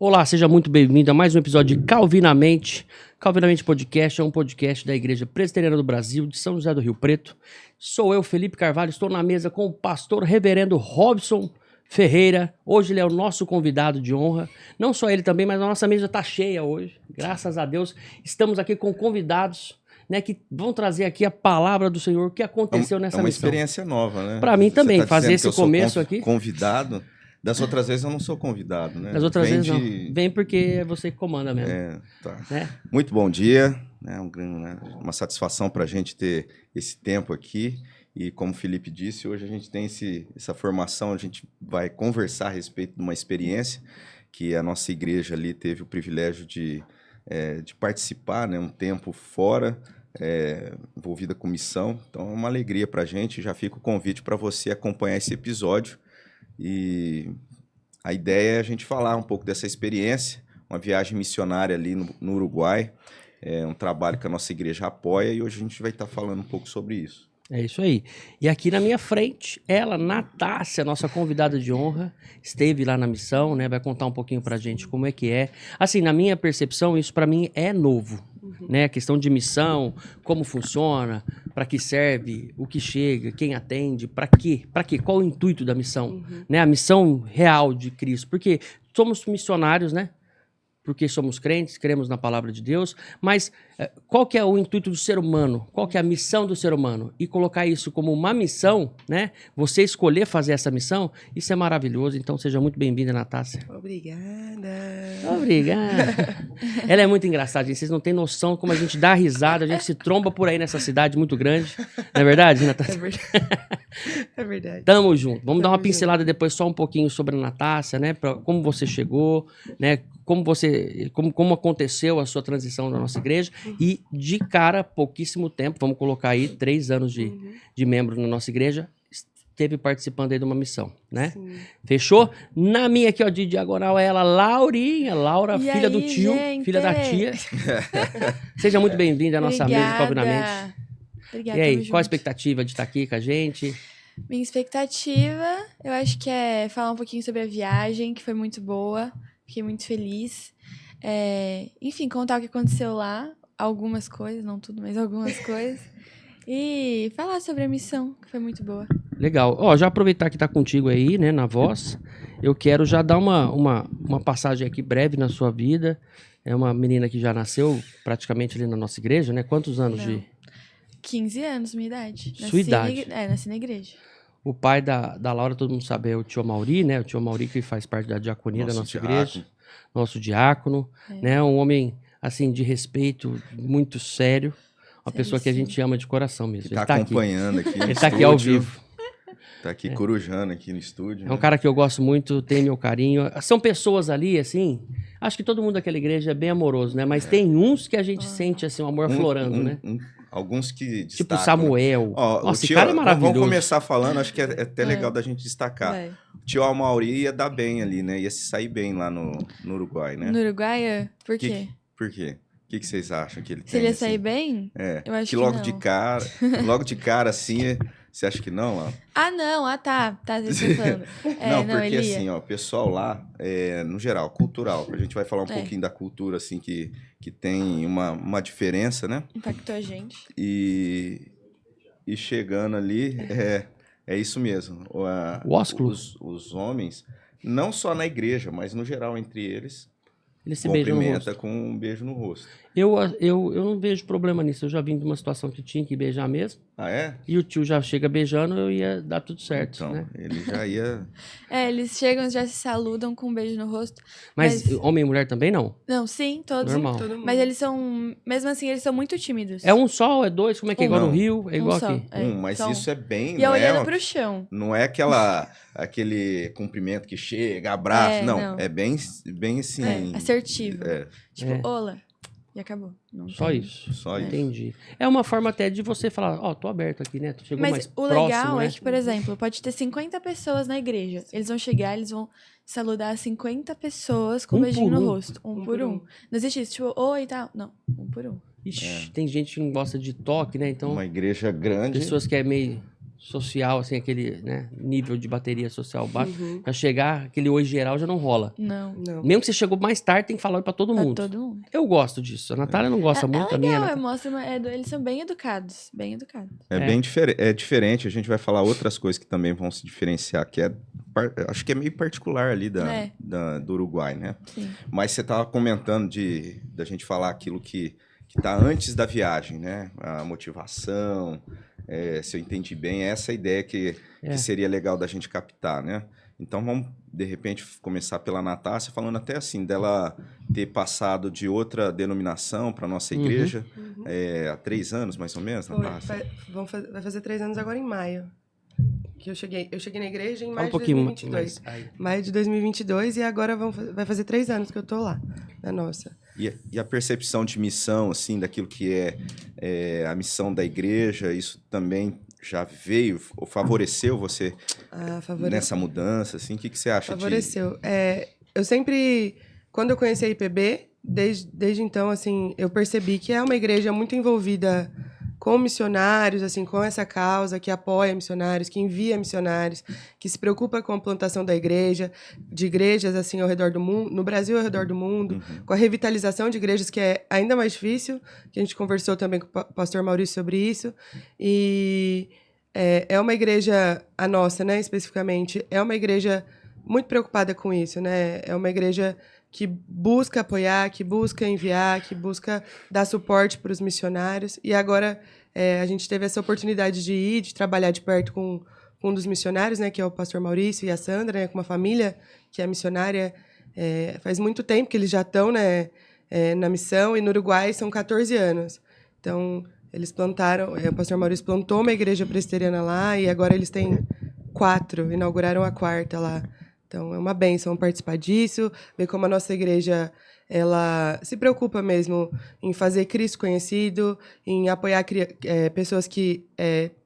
Olá, seja muito bem-vindo a mais um episódio de Calvinamente. Calvinamente Podcast é um podcast da Igreja Presbiteriana do Brasil, de São José do Rio Preto. Sou eu, Felipe Carvalho, estou na mesa com o pastor reverendo Robson Ferreira. Hoje ele é o nosso convidado de honra. Não só ele também, mas a nossa mesa está cheia hoje. Graças a Deus, estamos aqui com convidados, né, que vão trazer aqui a palavra do Senhor, o que aconteceu nessa missão. É uma experiência nova, né? Para mim também, tá fazer esse começo aqui. Convidado. Das outras vezes eu não sou convidado, né? Das outras vezes não. Vem porque é você que comanda mesmo. Tá. Né? Muito bom dia. Né? Uma satisfação para a gente ter esse tempo aqui. E como o Felipe disse, hoje a gente tem essa formação, a gente vai conversar a respeito de uma experiência que a nossa igreja ali teve o privilégio de participar, né? Um tempo fora, envolvida com missão. Então é uma alegria para a gente. Já fica o convite para você acompanhar esse episódio. E a ideia é a gente falar um pouco dessa experiência, uma viagem missionária ali no Uruguai, um trabalho que a nossa igreja apoia, e hoje a gente vai estar falando um pouco sobre isso. É isso aí. E aqui na minha frente, ela, Natácia, nossa convidada de honra, esteve lá na missão, né? Vai contar um pouquinho pra gente como é que é. Assim, na minha percepção, isso pra mim é novo, né? A questão de missão, como funciona, para que serve, o que chega, quem atende, para quê? Para quê? Qual o intuito da missão? Né? A missão real de Cristo. Porque somos missionários, né? Porque somos crentes, cremos na palavra de Deus, mas qual que é o intuito do ser humano? Qual que é a missão do ser humano? E colocar isso como uma missão, né? Você escolher fazer essa missão, isso é maravilhoso. Então seja muito bem-vinda, Natácia. Obrigada. Obrigada. Ela é muito engraçada, gente. Vocês não têm noção como a gente dá risada, a gente se tromba por aí nessa cidade muito grande. Não é verdade, Natácia? É verdade. É verdade. Tamo junto. Vamos dar uma pincelada depois só um pouquinho sobre a Natácia, né? Como você chegou, né? Como aconteceu a sua transição da nossa igreja. E de cara, pouquíssimo tempo, vamos colocar aí 3 anos de membro na nossa igreja, esteve participando aí de uma missão, né? Sim. Fechou? Na minha aqui, ó, de diagonal, é ela, Laurinha, Laura, e filha aí, do tio, gente? filha da tia. Seja muito bem-vinda à nossa mesa, Calvinamente. Obrigada. E aí, qual a expectativa de estar aqui com a gente? Minha expectativa, eu acho que é falar um pouquinho sobre a viagem, que foi muito boa. Fiquei muito feliz. Enfim, contar o que aconteceu lá. Algumas coisas, não tudo, mas algumas coisas. E falar sobre a missão, que foi muito boa. Legal. Ó, já aproveitar que tá contigo aí, né, na voz, eu quero já dar uma passagem aqui breve na sua vida. É uma menina que já nasceu praticamente ali na nossa igreja, né? Quantos anos de... 15 anos, minha idade. Sua idade? Nasci na igreja. O pai da Laura, todo mundo sabe, é o tio Mauri, né? O tio Mauri que faz parte da diaconia da nossa igreja. Nosso diácono, né? Um homem, assim, de respeito, muito sério. Uma pessoa que a gente ama de coração mesmo. Ele tá acompanhando aqui no Ele tá aqui ao vivo. Tá aqui corujando aqui no estúdio. É um cara que eu gosto muito, tem meu carinho. São pessoas ali, assim... Acho que todo mundo daquela igreja é bem amoroso, né? Mas tem uns que a gente sente, assim, um amor aflorando, né? Alguns que destacam. Tipo Samuel. Ó, nossa, esse cara é maravilhoso. Vamos começar falando, acho que é até legal da gente destacar. O tio Amauri ia dar bem ali, né? Ia se sair bem lá no Uruguai, né? No Uruguai? Por quê? Por quê? O que vocês acham que ele tem? Se ele ia sair bem? Eu acho que logo não. Logo de cara, assim, você acha que não? Ó? Ah, não. Ah, tá. Tá, você tá falando. Não, porque assim, ó, o pessoal lá, no geral, cultural, a gente vai falar um pouquinho da cultura, assim, que tem uma diferença, né? Impactou a gente. E chegando ali, é isso mesmo. Os homens, não só na igreja, mas no geral entre eles, se cumprimenta com um beijo no rosto. Eu não vejo problema nisso. Eu já vim de uma situação que tinha que beijar mesmo. Ah, é? E o tio já chega beijando, eu ia dar tudo certo. Então, né? ele já ia... eles chegam, já se saludam com um beijo no rosto. Mas homem e mulher também não? Não, sim, todos. Normal. Todo mundo. Mas eles são... Mesmo assim, eles são muito tímidos. É um só, é dois? Como é que é? Igual no Rio? É igual aqui? Mas isso é bem... E olhando pro chão. Não é aquele cumprimento que chega, abraço. Não, é bem assim... assertivo. Tipo, olá. E acabou. Só isso. Só isso. Entendi. É uma forma até de você falar, tô aberto aqui, né? Tu chegou mais próximo, o legal né? é que, por exemplo, pode ter 50 pessoas na igreja. Eles vão chegar, eles vão saludar 50 pessoas com um beijinho no rosto. Um por um. Não existe isso, tipo, oi e tal. Não, um por um. Ixi, tem gente que não gosta de toque, né? Então, uma igreja grande. Pessoas que é meio social, assim, aquele, né, nível de bateria social baixo, Uhum. pra chegar, aquele oi geral já não rola. Não. Não. Mesmo que você chegou mais tarde, tem que falar oi pra todo Pra mundo. todo mundo. Eu gosto disso. A Natália não gosta muito, É a minha... legal, mostra eles são bem educados. Bem educados. É bem diferente. A gente vai falar outras coisas que também vão se diferenciar, que acho que é meio particular ali do Uruguai, né? Sim. Mas você estava comentando da gente falar aquilo que está antes da viagem, né? A motivação, se eu entendi bem, essa ideia que seria legal da gente captar, né? Então vamos, de repente, começar pela Natácia, falando até assim, dela ter passado de outra denominação para nossa igreja há 3 anos, mais ou menos, Natácia? Vai fazer 3 anos agora em maio. Que eu cheguei na igreja em Fala maio um pouquinho de 2022. mais. Maio de 2022 e agora vai fazer 3 anos que eu tô lá, na nossa. E a percepção de missão, assim, daquilo que é a missão da igreja, isso também já veio, ou favoreceu você nessa mudança, assim? O que você acha Favoreceu. Eu sempre, quando eu conheci a IPB, desde então, assim, eu percebi que é uma igreja muito envolvida com missionários, assim, com essa causa, que apoia missionários, que envia missionários, que se preocupa com a plantação de igrejas, assim, ao redor do mundo, no Brasil e ao redor do mundo, com a revitalização de igrejas, que é ainda mais difícil, que a gente conversou também com o pastor Maurício sobre isso, e é uma igreja, a nossa, né, especificamente, é uma igreja muito preocupada com isso, né, é uma igreja que busca apoiar, que busca enviar, que busca dar suporte para os missionários. E agora a gente teve essa oportunidade de trabalhar de perto com um dos missionários, né, que é o pastor Maurício e a Sandra, né, com uma família que é missionária. Faz muito tempo que eles já estão, né, na missão, e no Uruguai são 14 anos. Então, eles plantaram, o pastor Maurício plantou uma igreja presbiteriana lá, e agora eles têm 4, inauguraram a 4ª lá. Então, é uma bênção participar disso, ver como a nossa igreja ela se preocupa mesmo em fazer Cristo conhecido, em apoiar pessoas que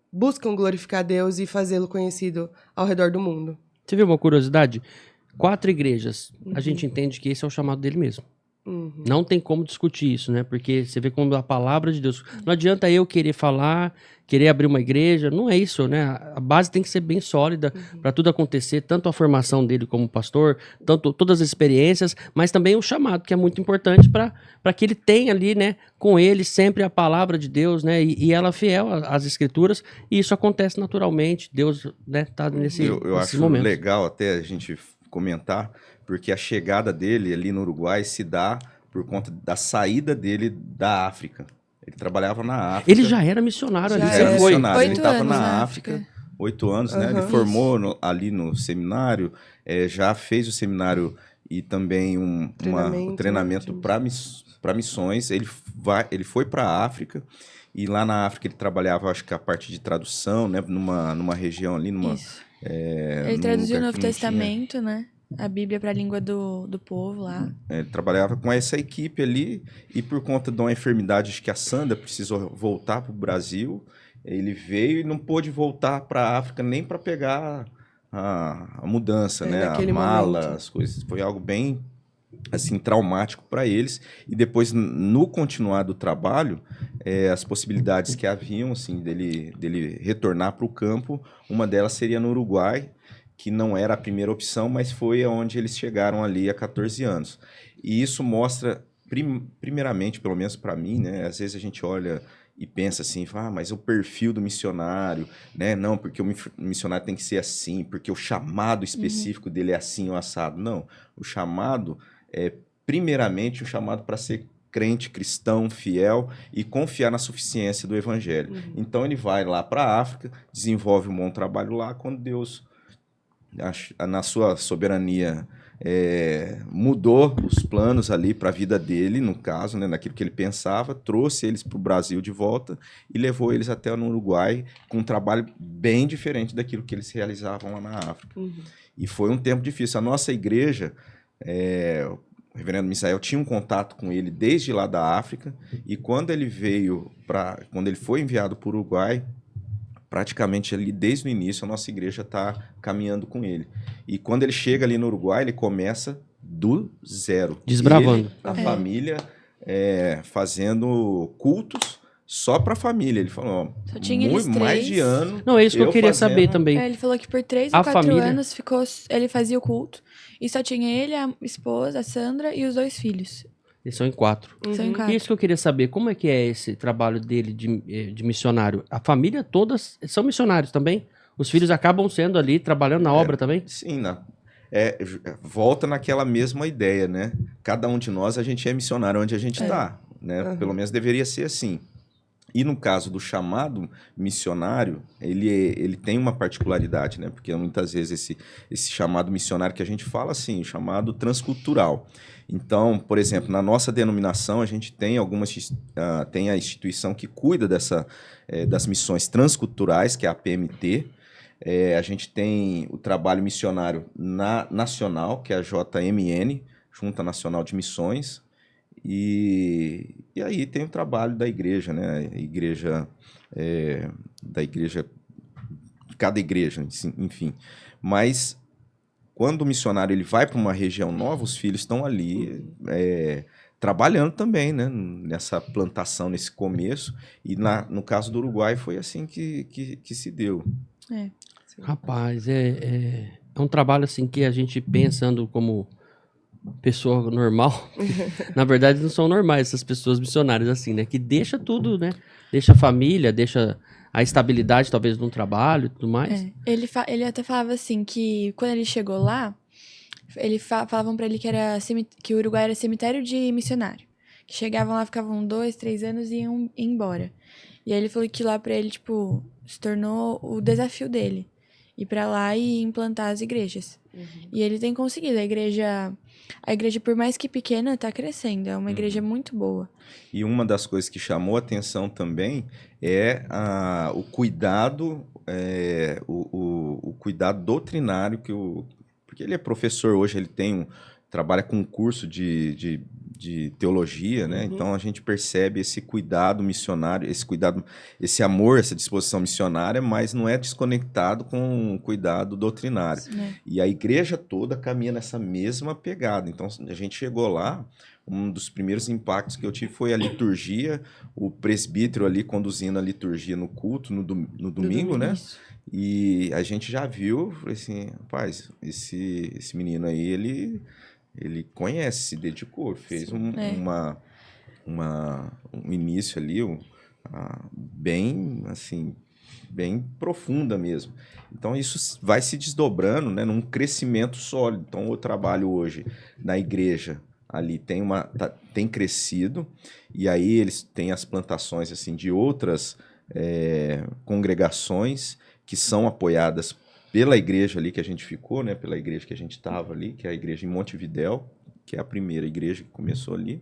buscam glorificar Deus e fazê-lo conhecido ao redor do mundo. Você viu uma curiosidade? 4 igrejas. A gente entende que esse é o chamado dele mesmo. Não tem como discutir isso, né? Porque você vê quando a palavra de Deus... Não adianta eu querer falar, querer abrir uma igreja, não é isso, né? A base tem que ser bem sólida para tudo acontecer, tanto a formação dele como pastor, tanto todas as experiências, mas também o chamado, que é muito importante para que ele tenha ali, né, com ele sempre a palavra de Deus, né? E ela é fiel às escrituras, e isso acontece naturalmente. Deus, né, tá nesses Eu acho momentos. legal até a gente comentar, porque a chegada dele ali no Uruguai se dá por conta da saída dele da África. Ele trabalhava na África. Ele já era missionário ali, Já você era foi. missionário. 8 Ele estava anos na na África, 8 anos, né? Ele formou ali no seminário, já fez o seminário e também um treinamento para missões. Ele foi para a África, e lá na África ele trabalhava, acho que a parte de tradução, né? Numa região ali, Ele traduziu o Novo Testamento, né? A Bíblia para a língua do povo lá. Ele trabalhava com essa equipe ali, e por conta de uma enfermidade, acho que a Sandra precisou voltar para o Brasil. Ele veio e não pôde voltar para a África nem para pegar a mudança, né? A mala, momento. as coisas. Foi algo bem assim traumático para eles. E depois, no continuar do trabalho, as possibilidades que haviam assim dele retornar para o campo, uma delas seria no Uruguai, que não era a primeira opção, mas foi onde eles chegaram ali há 14 anos. E isso mostra, primeiramente, pelo menos para mim, né? Às vezes a gente olha e pensa assim, mas o perfil do missionário, né? Não, porque o missionário tem que ser assim, porque o chamado específico dele é assim ou assado. Não, o chamado é, primeiramente, um chamado para ser crente, cristão, fiel e confiar na suficiência do evangelho. Então ele vai lá para a África, desenvolve um bom trabalho lá, quando Deus, na sua soberania, mudou os planos ali para a vida dele, no caso, né, naquilo que ele pensava, trouxe eles para o Brasil de volta e levou eles até no Uruguai com um trabalho bem diferente daquilo que eles realizavam lá na África. E foi um tempo difícil. A nossa igreja, o reverendo Misael tinha um contato com ele desde lá da África, e quando ele foi enviado para o Uruguai, praticamente ali desde o início a nossa igreja está caminhando com ele. E quando ele chega ali no Uruguai, ele começa do zero. Desbravando. Ele, a família fazendo cultos só para a família. Ele falou, ó, Só tinha eles mais três. de ano. Não, é isso que eu queria fazendo- saber também. Ele falou que por 3 A ou 4 família- anos ele fazia o culto. E só tinha ele, a esposa, a Sandra e os 2 filhos. Eles são em 4. São em Uhum. 4. Isso que eu queria saber, como é que é esse trabalho dele de missionário? A família todas são missionários também? Os filhos acabam sendo ali, trabalhando na obra também? Sim, volta naquela mesma ideia, né? Cada um de nós, a gente é missionário onde a gente está, né? Uhum. Pelo menos deveria ser assim. E no caso do chamado missionário, ele tem uma particularidade, né? Porque muitas vezes esse chamado missionário que a gente fala, assim, o chamado transcultural. Então, por exemplo, na nossa denominação, a gente tem tem a instituição que cuida das missões transculturais, que é a PMT. A gente tem o trabalho missionário nacional, que é a JMN, Junta Nacional de Missões. E aí tem o trabalho da igreja, né? Cada igreja, enfim. Mas quando o missionário ele vai para uma região nova, os filhos estão ali trabalhando também, né? Nessa plantação, nesse começo. E no caso do Uruguai foi assim que se deu. Rapaz, é um trabalho assim que a gente pensando como pessoa normal, na verdade não são normais essas pessoas missionárias assim, né? Que deixa tudo, né? Deixa a família, deixa a estabilidade talvez de um trabalho e tudo mais. Ele até falava assim que quando ele chegou lá, falavam pra ele que o Uruguai era cemitério de missionário. Que chegavam lá, ficavam 2, 3 anos e iam embora. E aí ele falou que lá pra ele, tipo, se tornou o desafio dele. Ir pra lá e implantar as igrejas. E ele tem conseguido. A igreja, por mais que pequena, tá crescendo. É uma igreja muito boa. E uma das coisas que chamou a atenção também é o cuidado, o cuidado doutrinário porque ele é professor hoje, ele trabalha com um curso de teologia, né? Então a gente percebe esse cuidado missionário, esse amor, essa disposição missionária, mas não é desconectado com o cuidado doutrinário. Né? E a igreja toda caminha nessa mesma pegada. Então a gente chegou lá, um dos primeiros impactos que eu tive foi a liturgia, o presbítero ali conduzindo a liturgia no culto, no domingo, né? Isso. E a gente já viu, falei assim, rapaz, esse menino aí, ele conhece, se dedicou, fez um início ali bem, assim, bem profunda mesmo. Então, isso vai se desdobrando, né, num crescimento sólido. Então, o trabalho hoje na igreja ali tem crescido, e aí eles têm as plantações assim, de outras congregações que são apoiadas pela igreja ali que a gente ficou, né? Pela igreja que a gente estava ali, que é a igreja em Montevidéu, que é a primeira igreja que começou ali.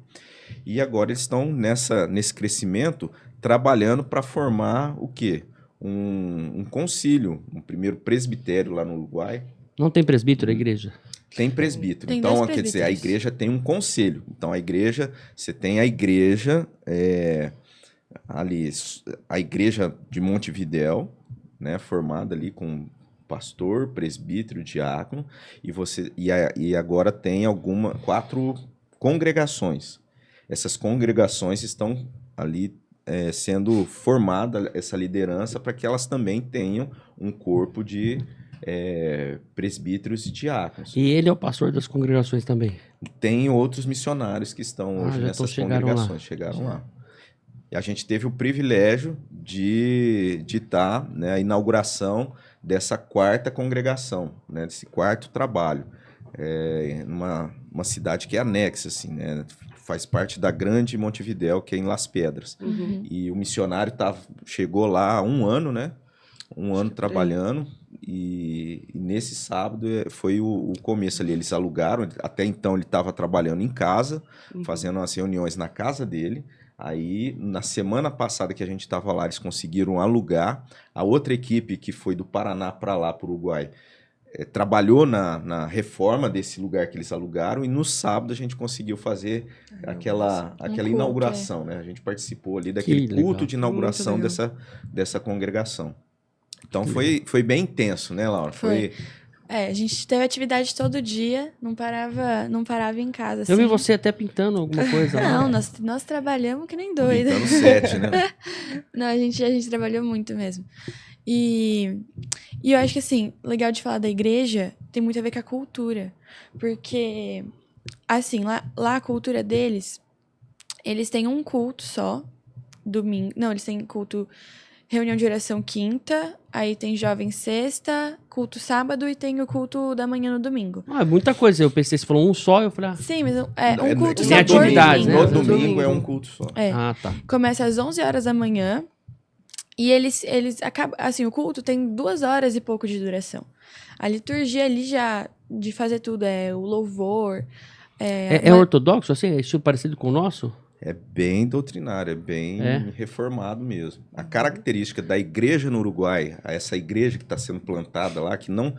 E agora eles estão nesse crescimento, trabalhando para formar o quê? Um concílio, um primeiro presbitério lá no Uruguai. Não tem presbítero a igreja? Tem presbítero. Tem Então, 2 quer dizer, a presbíteros. igreja tem um conselho. Então, você tem a igreja ali, a igreja de Montevidéu, né, formada ali com pastor, presbítero, diácono, e agora tem 4 congregações. Essas congregações estão ali sendo formada essa liderança para que elas também tenham um corpo de presbíteros e diáconos. E ele é o pastor das congregações também? Tem outros missionários que estão hoje já nessas chegaram congregações, chegaram lá. E a gente teve o privilégio de estar na inauguração dessa 4ª congregação, né, desse 4º trabalho, numa cidade que é anexa, assim, né, faz parte da Grande Montevidéu, que é em Las Pedras. E o missionário chegou lá há 1 ano, né? 1 ano trabalhando, e nesse sábado foi o começo ali. Eles alugaram, até então ele estava trabalhando em casa, fazendo as reuniões na casa dele. Aí, na semana passada que a gente estava lá, eles conseguiram alugar. A outra equipe que foi do Paraná para lá, para o Uruguai, trabalhou na reforma desse lugar que eles alugaram, e no sábado a gente conseguiu fazer aquela culto, inauguração, né? A gente participou ali Que daquele legal. culto de inauguração Muito dessa congregação. Então foi bem intenso, né, Laura? Foi. A gente teve atividade todo dia, não parava em casa, assim. Eu vi você até pintando alguma coisa lá. Não, nós trabalhamos que nem doido. Pintando set, né? Não, a gente trabalhou muito mesmo. E eu acho que, assim, legal de falar da igreja tem muito a ver com a cultura. Porque, assim, lá a cultura deles, eles têm um culto só, domingo. Não, eles têm culto, reunião de oração quinta, aí tem jovem sexta, culto sábado e tem o culto da manhã no domingo. É muita coisa. Eu pensei, você falou um só, eu falei, Sim, mas um culto Tem só por atividade, domingo. né? No domingo é um culto só. ah, tá. Começa às 11 horas da manhã e eles acabam... Assim, o culto tem 2 horas e pouco de duração. A liturgia ali já, de fazer tudo, o louvor... É ortodoxo, assim? É estilo parecido com o nosso? É bem doutrinário, é bem reformado mesmo. A característica da igreja no Uruguai, essa igreja que está sendo plantada lá, que não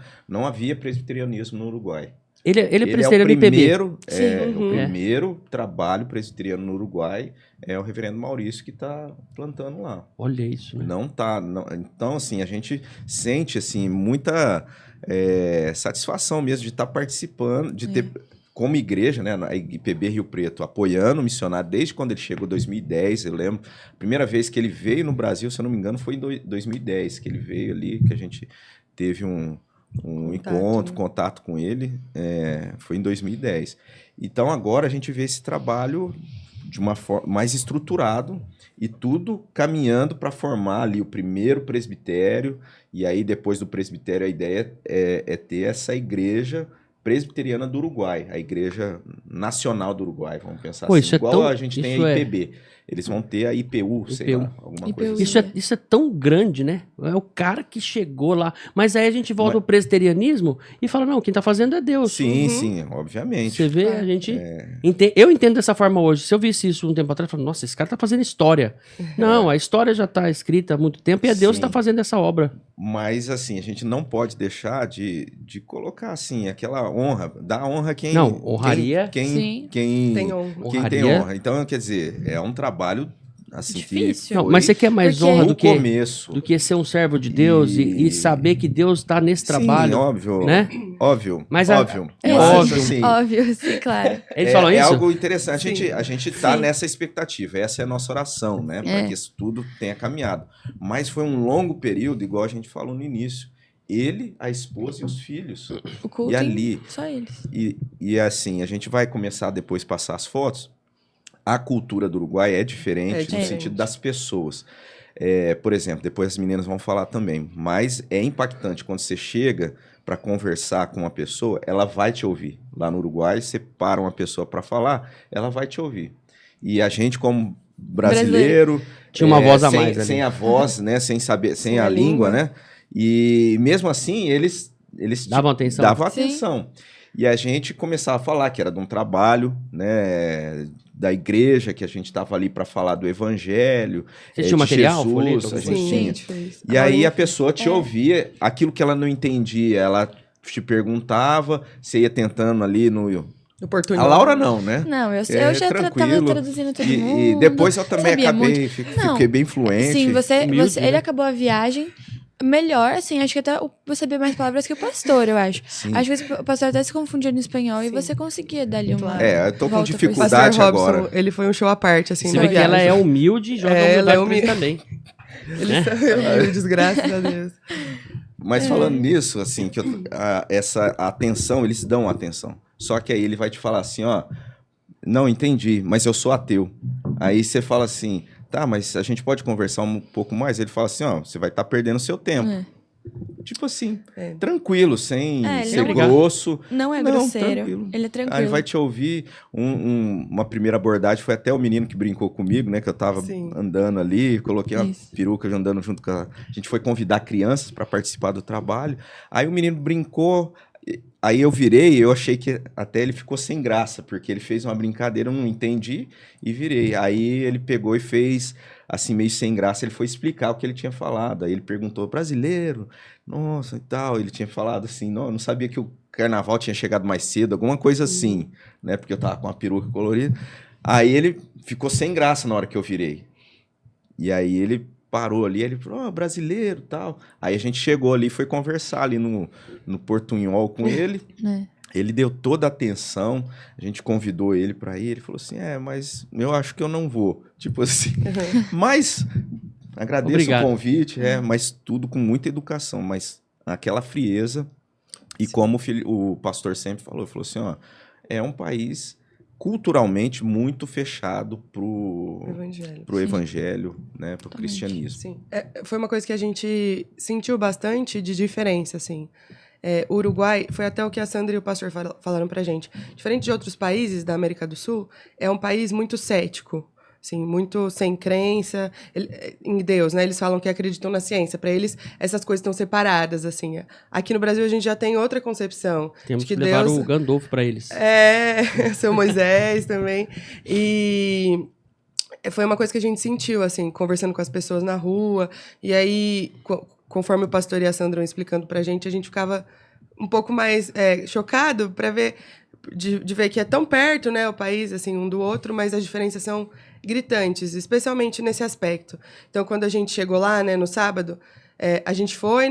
havia presbiterianismo no Uruguai. Ele é Ele presbiteriano é o IPB. primeiro, Sim. o primeiro trabalho presbiteriano no Uruguai, é o reverendo Maurício que está plantando lá. Olha isso, né? Então, assim, a gente sente assim, muita satisfação mesmo de estar participando, de ter... Como igreja, né, a IPB Rio Preto, apoiando o missionário desde quando ele chegou em 2010, eu lembro. A primeira vez que ele veio no Brasil, se eu não me engano, foi em 2010, que ele veio ali, que a gente teve um contato com ele, foi em 2010. Então, agora a gente vê esse trabalho de uma forma mais estruturado e tudo caminhando para formar ali o primeiro presbitério, e aí depois do presbitério a ideia é ter essa igreja presbiteriana do Uruguai, a Igreja Nacional do Uruguai, vamos pensar Pô, assim. isso é Igual tão- a gente tem isso a é- IPB. Eles vão ter a IPU, sei IPU. lá, alguma IPU. coisa assim. Isso é tão grande, né? É o cara que chegou lá. Mas aí a gente volta ao presbiterianismo e fala, não, quem tá fazendo é Deus. Sim, sim, obviamente. Você vê, Claro. a gente... Eu entendo dessa forma hoje. Se eu visse isso um tempo atrás, eu falo, nossa, esse cara tá fazendo história. Não, a história já tá escrita há muito tempo e é Deus que tá Sim. fazendo essa obra. Mas, assim, a gente não pode deixar de colocar, assim, aquela honra, dar honra a quem... Não, honraria. Sim. Quem Tem honra. quem tem Honraria. honra. Então, quer dizer, é um trabalho, assim, Difícil. Não, mas você quer mais Porque- honra no do que, começo. do que ser um servo de Deus e saber que Deus tá nesse trabalho, Sim, óbvio. né? Óbvio. Mas óbvio. é Mas, óbvio. assim, Óbvio, sim, claro. Eles falam é isso? algo interessante. Sim. A gente tá Sim. nessa expectativa. Essa é a nossa oração, né? Para que isso tudo tenha caminhado. Mas foi um longo período, igual a gente falou no início. Ele, a esposa e os filhos. O culto E ali? só eles. E assim, a gente vai começar depois a passar as fotos. A cultura do Uruguai é diferente É no diferente. sentido das pessoas. Por exemplo, depois as meninas vão falar também. Mas é impactante quando você chega para conversar com uma pessoa, ela vai te ouvir. Lá no Uruguai, você para uma pessoa para falar, ela vai te ouvir. E a gente, como brasileiro, Tinha uma voz a sem, mais ali. sem a voz, né, sem saber, sem a a língua, língua. né? E mesmo assim, eles Davam atenção? davam Sim. atenção. E a gente começava a falar que era de um trabalho, né, da igreja, que a gente estava ali para falar do evangelho, Você tinha de material, Jesus, folheto, a alguma gente Sim, tinha. a gente fez. E aí a pessoa te ouvia, aquilo que ela não entendia, ela te perguntava, você ia tentando ali no... Oportunidade. A Laura não, né? Não, eu É, já tava tranquilo. traduzindo todo E mundo. depois eu também sabia acabei, muito. fiquei bem fluente. Sim, humilde, né? ele acabou a viagem melhor, assim, acho que até você sabia mais palavras que o pastor, eu acho. Sim. Acho que o pastor até se confundia no espanhol e Sim. você conseguia dar ali uma Claro. Eu tô com volta por O dificuldade. pastor cima. Robson, agora. ele foi um show à parte, assim, Você na vê que ela viagem. é humilde e joga É, ela é humildade pra eles também. Eles são humildes, graças a Deus. Mas falando nisso, assim, que essa atenção, eles dão atenção. Só que aí ele vai te falar assim, ó, não entendi, mas eu sou ateu. Aí você fala assim, tá, mas a gente pode conversar um pouco mais? Ele fala assim, ó, você vai estar perdendo seu tempo. É. Tipo assim, É. tranquilo, sem É, ele ser não- grosso. Não é Não, grosseiro. tranquilo. Ele é Aí tranquilo. vai te ouvir. Uma primeira abordagem foi até o menino que brincou comigo, né? Que eu tava Sim. andando ali, coloquei uma Isso. peruca andando junto com a gente foi convidar crianças para participar do trabalho. Aí o menino brincou. Aí eu virei, eu achei que até ele ficou sem graça, porque ele fez uma brincadeira, eu não entendi e virei. Aí ele pegou e fez, assim, meio sem graça, ele foi explicar o que ele tinha falado. Aí ele perguntou, brasileiro, nossa, e tal. Ele tinha falado assim, não, eu não sabia que o carnaval tinha chegado mais cedo, alguma coisa assim, né? Porque eu tava com uma peruca colorida. Aí ele ficou sem graça na hora que eu virei. E aí ele parou ali, ele falou, brasileiro e tal. Aí a gente chegou ali e foi conversar ali no Portunhol com ele. Ele deu toda a atenção, a gente convidou ele para ir, ele falou assim, mas eu acho que eu não vou. Tipo assim, mas agradeço Obrigado. o convite, mas tudo com muita educação, mas aquela frieza. E como o pastor sempre falou assim, é um país culturalmente muito fechado pro evangelho, né, pro cristianismo. Sim. Foi uma coisa que a gente sentiu bastante de diferença, assim. O Uruguai, foi até o que a Sandra e o pastor falaram pra gente. Diferente de outros países da América do Sul, é um país muito cético, assim, muito sem crença em Deus, né? Eles falam que acreditam na ciência. Para eles, essas coisas estão separadas, assim. Aqui no Brasil, a gente já tem outra concepção. Temos de que que levar Deus... o Gandolfo para eles. Seu Moisés também. E foi uma coisa que a gente sentiu, assim, conversando com as pessoas na rua. E aí, conforme o pastor e a Sandra explicando pra gente, a gente ficava um pouco mais chocado para ver, de ver que é tão perto, né, o país, assim, um do outro, mas as diferenças são gritantes, especialmente nesse aspecto. Então, quando a gente chegou lá, né, no sábado, a gente foi,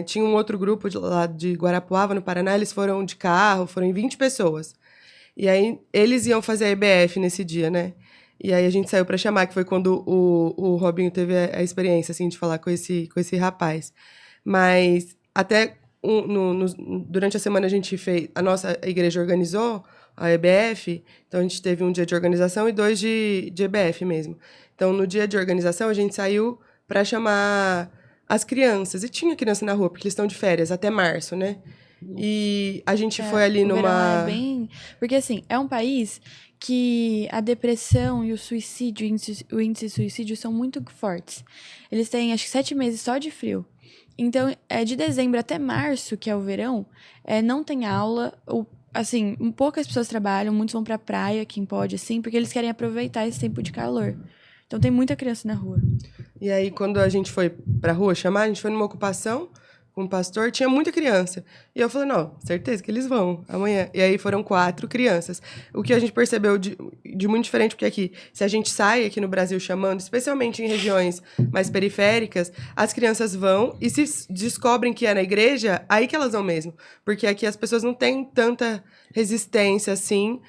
tinha um outro grupo lá de Guarapuava, no Paraná, eles foram de carro, foram em 20 pessoas. E aí, eles iam fazer a EBF nesse dia, né? E aí a gente saiu para chamar, que foi quando o Robinho teve a experiência, assim, de falar com esse rapaz. Mas até durante a semana a nossa igreja organizou a EBF, então a gente teve um dia de organização e 2 de EBF mesmo. Então, no dia de organização, a gente saiu para chamar as crianças. E tinha criança na rua, porque eles estão de férias até março, né? E a gente foi ali o verão numa... é bem... Porque, assim, é um país que a depressão e o suicídio, o índice de suicídio são muito fortes. Eles têm, acho que 7 meses só de frio. Então, de dezembro até março, que é o verão, não tem aula. Assim, poucas pessoas trabalham, muitos vão pra praia, quem pode, assim, porque eles querem aproveitar esse tempo de calor. Então, tem muita criança na rua. E aí, quando a gente foi pra rua chamar, a gente foi numa ocupação com o pastor, tinha muita criança. E eu falei, não, certeza que eles vão amanhã. E aí foram 4 crianças. O que a gente percebeu de muito diferente, porque aqui, se a gente sai aqui no Brasil chamando, especialmente em regiões mais periféricas, as crianças vão e se descobrem que é na igreja, aí que elas vão mesmo. Porque aqui as pessoas não têm tanta resistência, assim,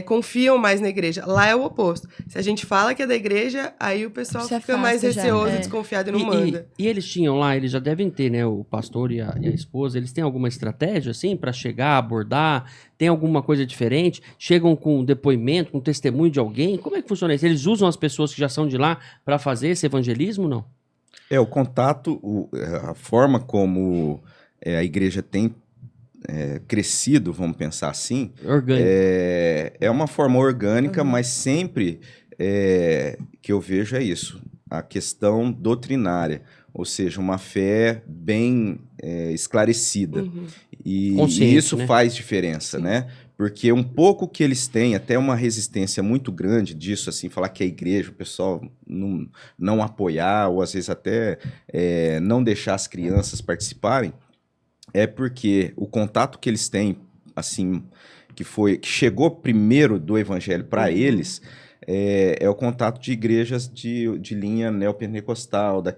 confiam mais na igreja. Lá é o oposto. Se a gente fala que é da igreja, aí o pessoal fica mais receoso e desconfiado e não manda. E eles tinham lá, eles já devem ter, né, o pastor e a esposa, eles têm alguma estratégia, assim, para chegar, abordar? Tem alguma coisa diferente? Chegam com um depoimento, com um testemunho de alguém? Como é que funciona isso? Eles usam as pessoas que já são de lá para fazer esse evangelismo, não? O contato, a forma como a igreja tem crescido, vamos pensar assim, Orgânico. É uma forma orgânica, mas sempre que eu vejo é isso, a questão doutrinária, ou seja, uma fé bem esclarecida. E isso, né, faz diferença, né? Porque um pouco que eles têm, até uma resistência muito grande disso, assim, falar que a igreja, o pessoal não apoiar, ou às vezes até não deixar as crianças participarem, é porque o contato que eles têm, assim, que chegou primeiro do evangelho para eles, é o contato de igrejas de linha neopentecostal, da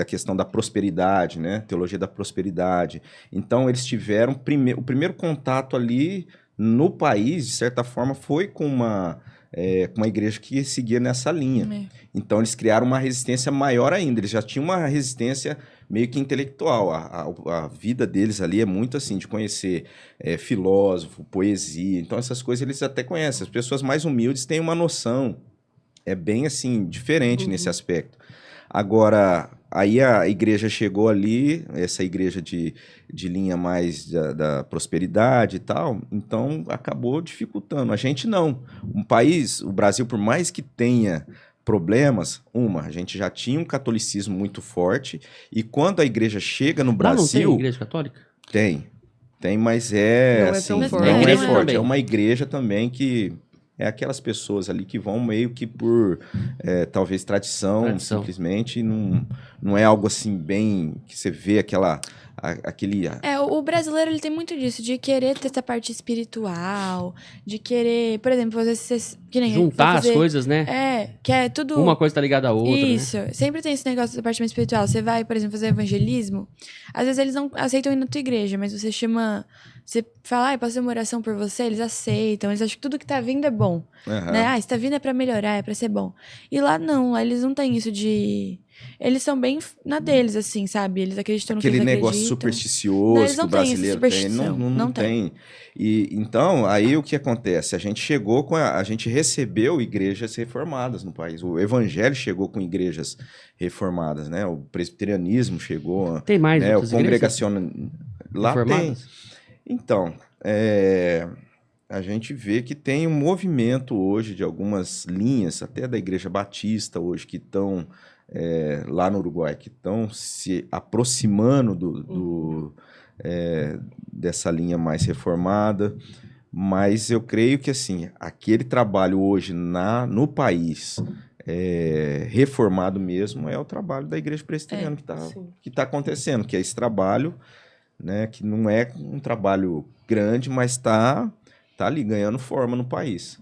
questão da prosperidade, né? Teologia da prosperidade. Então, eles tiveram o primeiro contato ali no país, de certa forma, foi com uma igreja que seguia nessa linha. Então, eles criaram uma resistência maior ainda. Eles já tinham uma resistência meio que intelectual. A vida deles ali é muito assim, de conhecer filósofo, poesia. Então, essas coisas eles até conhecem. As pessoas mais humildes têm uma noção. É bem assim, diferente nesse aspecto. Agora, aí a igreja chegou ali, essa igreja de linha mais da prosperidade e tal, então acabou dificultando. A gente não. O Brasil, por mais que tenha problemas, a gente já tinha um catolicismo muito forte, e quando a igreja chega no Brasil... Lá não tem igreja católica? Tem, mas não é assim, tão forte. Não é forte. É uma igreja também que é aquelas pessoas ali que vão meio que por, talvez, tradição, simplesmente, não é algo assim bem, que você vê aquele... O brasileiro, ele tem muito disso, de querer ter essa parte espiritual, de querer, por exemplo, às vezes que nem juntar fazer, as coisas, né? que é tudo... Uma coisa tá ligada à outra, Isso, né? sempre tem esse negócio da parte mais espiritual. Você vai, por exemplo, fazer evangelismo, às vezes eles não aceitam ir na tua igreja, mas você chama... Você fala, posso fazer uma oração por você? Eles aceitam, eles acham que tudo que tá vindo é bom, né? Se tá vindo é pra melhorar, é pra ser bom. E lá não, lá eles não têm isso de... Eles são bem na deles, assim, sabe? Eles acreditam no que eles Aquele negócio acreditam. supersticioso que o brasileiro tem. Não tem. tem. E, então, aí o que acontece? A gente chegou a gente recebeu igrejas reformadas no país. O evangelho chegou com igrejas reformadas, né? O presbiterianismo chegou. Tem mais né? O outras igrejas congregacional... Lá reformadas? tem. Então, a gente vê que tem um movimento hoje de algumas linhas, até da Igreja Batista hoje, que estão lá no Uruguai, que estão se aproximando dessa linha mais reformada. Mas eu creio que assim, aquele trabalho hoje no país reformado mesmo é o trabalho da Igreja Presbiteriana que tá acontecendo, que é esse trabalho, né, que não é um trabalho grande, mas está ali ganhando forma no país.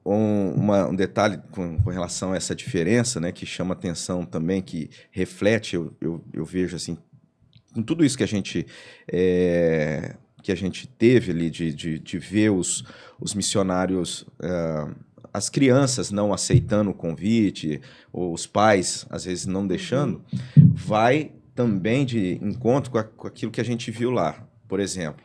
Um detalhe com relação a essa diferença, né, que chama atenção também, que reflete, eu vejo assim, com tudo isso que a gente teve ali de ver os missionários, as crianças não aceitando o convite, ou os pais às vezes não deixando, vai também de encontro com aquilo que a gente viu lá. Por exemplo,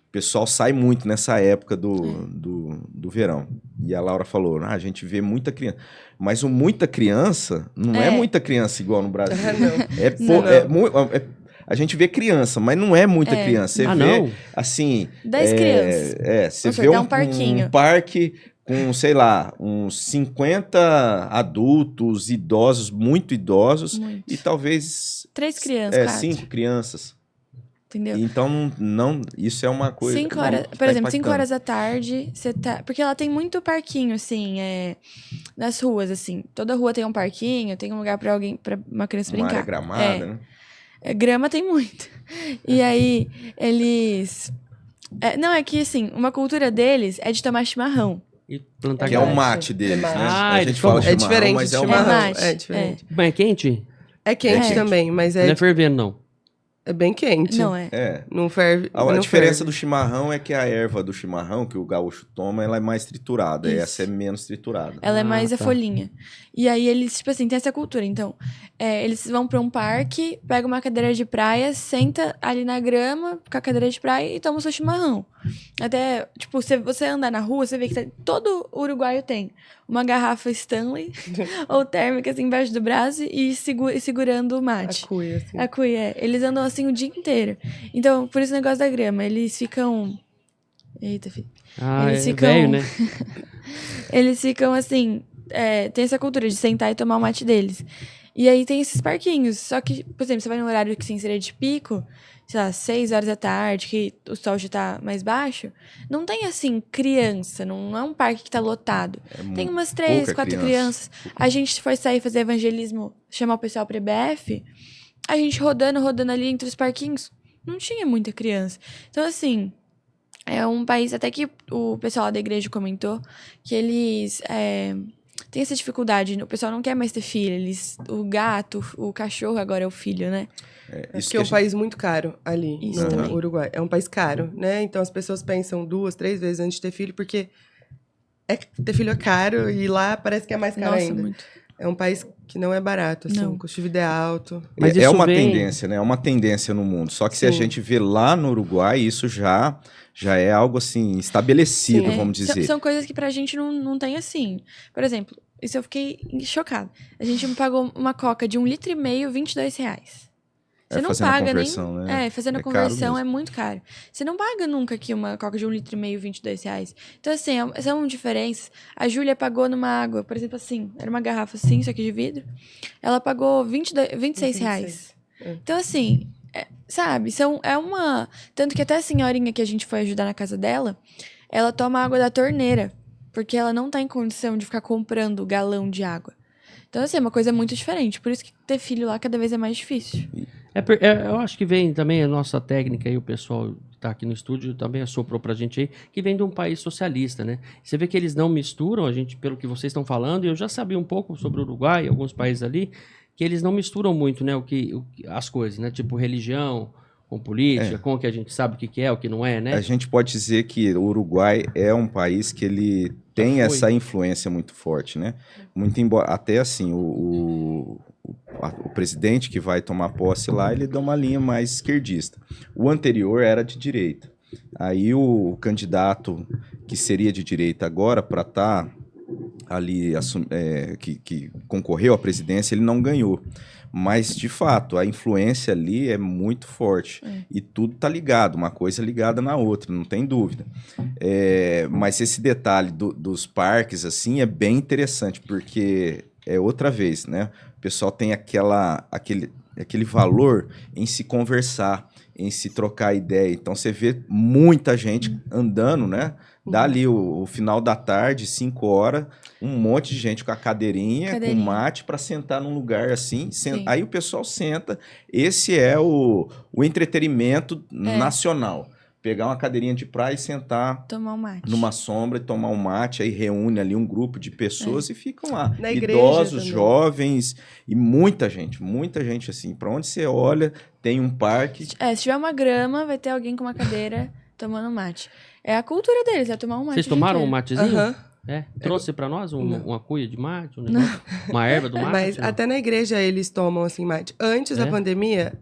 o pessoal sai muito nessa época do verão. E a Laura falou, a gente vê muita criança. Mas muita criança não é muita criança igual no Brasil. A gente vê criança, mas não é muita criança. Você vê, não? assim... 10 crianças. Você vê um parquinho. Um parque com, sei lá, uns 50 adultos, idosos, muito idosos, e talvez... 3 crianças, 4. 5 crianças. Entendeu? Então, isso é uma coisa... 5 horas, por exemplo, 5 horas da tarde, você tá... Porque ela tem muito parquinho, assim, nas ruas, assim. Toda rua tem um parquinho, tem um lugar pra uma criança brincar. Uma área gramada, né? Grama tem muito. E aí, eles... não, é que, assim, uma cultura deles é de tomar chimarrão. E plantar que é o mate deles, né? A gente fala chimarrão, diferente, mas é o chimarrão. mate. É diferente. Mas é quente? É quente também, mas Não é fervendo, não. É bem quente. Não Não ferve. A diferença do chimarrão é que a erva do chimarrão, que o gaúcho toma, ela é mais triturada. Isso. Essa é menos triturada. Ela é mais a folhinha. E aí eles, tipo assim, tem essa cultura. Então, eles vão pra um parque, pegam uma cadeira de praia, senta ali na grama com a cadeira de praia e toma o seu chimarrão. Até, tipo, você andar na rua, você vê que todo uruguaio tem uma garrafa Stanley ou térmica, assim, embaixo do braço e segurando o mate. A cuia, assim. A cuia, Eles andam assim o dia inteiro. Então, por isso o negócio da grama. Eles ficam... Eita, filho. Eles ficam... velho, né? Eles ficam, assim... tem essa cultura de sentar e tomar o mate deles. E aí tem esses parquinhos. Só que, por exemplo, você vai num horário que seria de pico, sei lá, 6 horas da tarde, que o sol já tá mais baixo, não tem, assim, criança. Não é um parque que tá lotado. Tem umas 3, 4 crianças. A gente foi sair fazer evangelismo, chamar o pessoal pra EBF, a gente rodando ali entre os parquinhos, não tinha muita criança. Então, assim, é um país, até que o pessoal lá da igreja comentou, que eles... tem essa dificuldade, o pessoal não quer mais ter filho, o gato, o cachorro agora é o filho, né? Isso que é um país muito caro ali no Uruguai. É um país caro, né? Então as pessoas pensam 2, 3 vezes antes de ter filho, porque ter filho é caro e lá parece que é mais caro ainda. Muito. É um país que não é barato, assim, o custo de vida é alto. Mas é uma tendência, né? É uma tendência no mundo. Só que se a gente vê lá no Uruguai, isso já é algo, assim, estabelecido, vamos dizer. São coisas que pra gente não tem assim. Por exemplo, isso eu fiquei chocada. A gente pagou uma coca de 1,5 litro, R$22. Você não paga nem... Né? Fazendo a conversão é muito caro. Você não paga nunca aqui uma coca de 1,5 litro, R$22. Então, assim, são diferenças. A Júlia pagou numa água, por exemplo, assim, era uma garrafa assim, só que de vidro. Ela pagou R$26. Então, assim, sabe, é uma... Tanto que até a senhorinha que a gente foi ajudar na casa dela, ela toma água da torneira, porque ela não tá em condição de ficar comprando galão de água. Então, assim, é uma coisa muito diferente. Por isso que ter filho lá cada vez é mais difícil. Eu acho que vem também a nossa técnica aí, o pessoal que tá aqui no estúdio também assoprou pra gente aí, que vem de um país socialista, né? Você vê que eles não misturam, a gente, pelo que vocês estão falando, e eu já sabia um pouco sobre o Uruguai e alguns países ali, que eles não misturam muito, né, as coisas, né? Tipo religião com política, com o que a gente sabe o que é, o que não é, né? A gente pode dizer que o Uruguai é um país que ele tem essa influência muito forte, né? Muito embora, até assim, o presidente que vai tomar posse lá, ele dá uma linha mais esquerdista. O anterior era de direita. Aí o candidato que seria de direita agora, para estar ali, que concorreu à presidência, ele não ganhou. Mas, de fato, a influência ali é muito forte. E tudo tá ligado, uma coisa ligada na outra, não tem dúvida. Mas esse detalhe dos parques, assim, é bem interessante, porque é outra vez, né? O pessoal tem aquele valor em se conversar, em se trocar ideia. Então, você vê muita gente andando, né? Dá ali o final da tarde, 5 horas, um monte de gente com a cadeirinha. Com mate para sentar num lugar assim. Aí o pessoal senta. Esse é o entretenimento nacional. Pegar uma cadeirinha de praia e sentar tomar um mate. Numa sombra e tomar um mate. Aí reúne ali um grupo de pessoas e ficam lá. Na igreja idosos, também. Jovens e muita gente assim. Para onde você olha, tem um parque. Se tiver uma grama, vai ter alguém com uma cadeira tomando mate. É a cultura deles, é tomar um mate. Vocês tomaram um matezinho? Aham. Trouxe pra nós uma cuia de mate, um negócio, uma erva do mate? Mas não? até na igreja eles tomam assim mate. Antes da pandemia,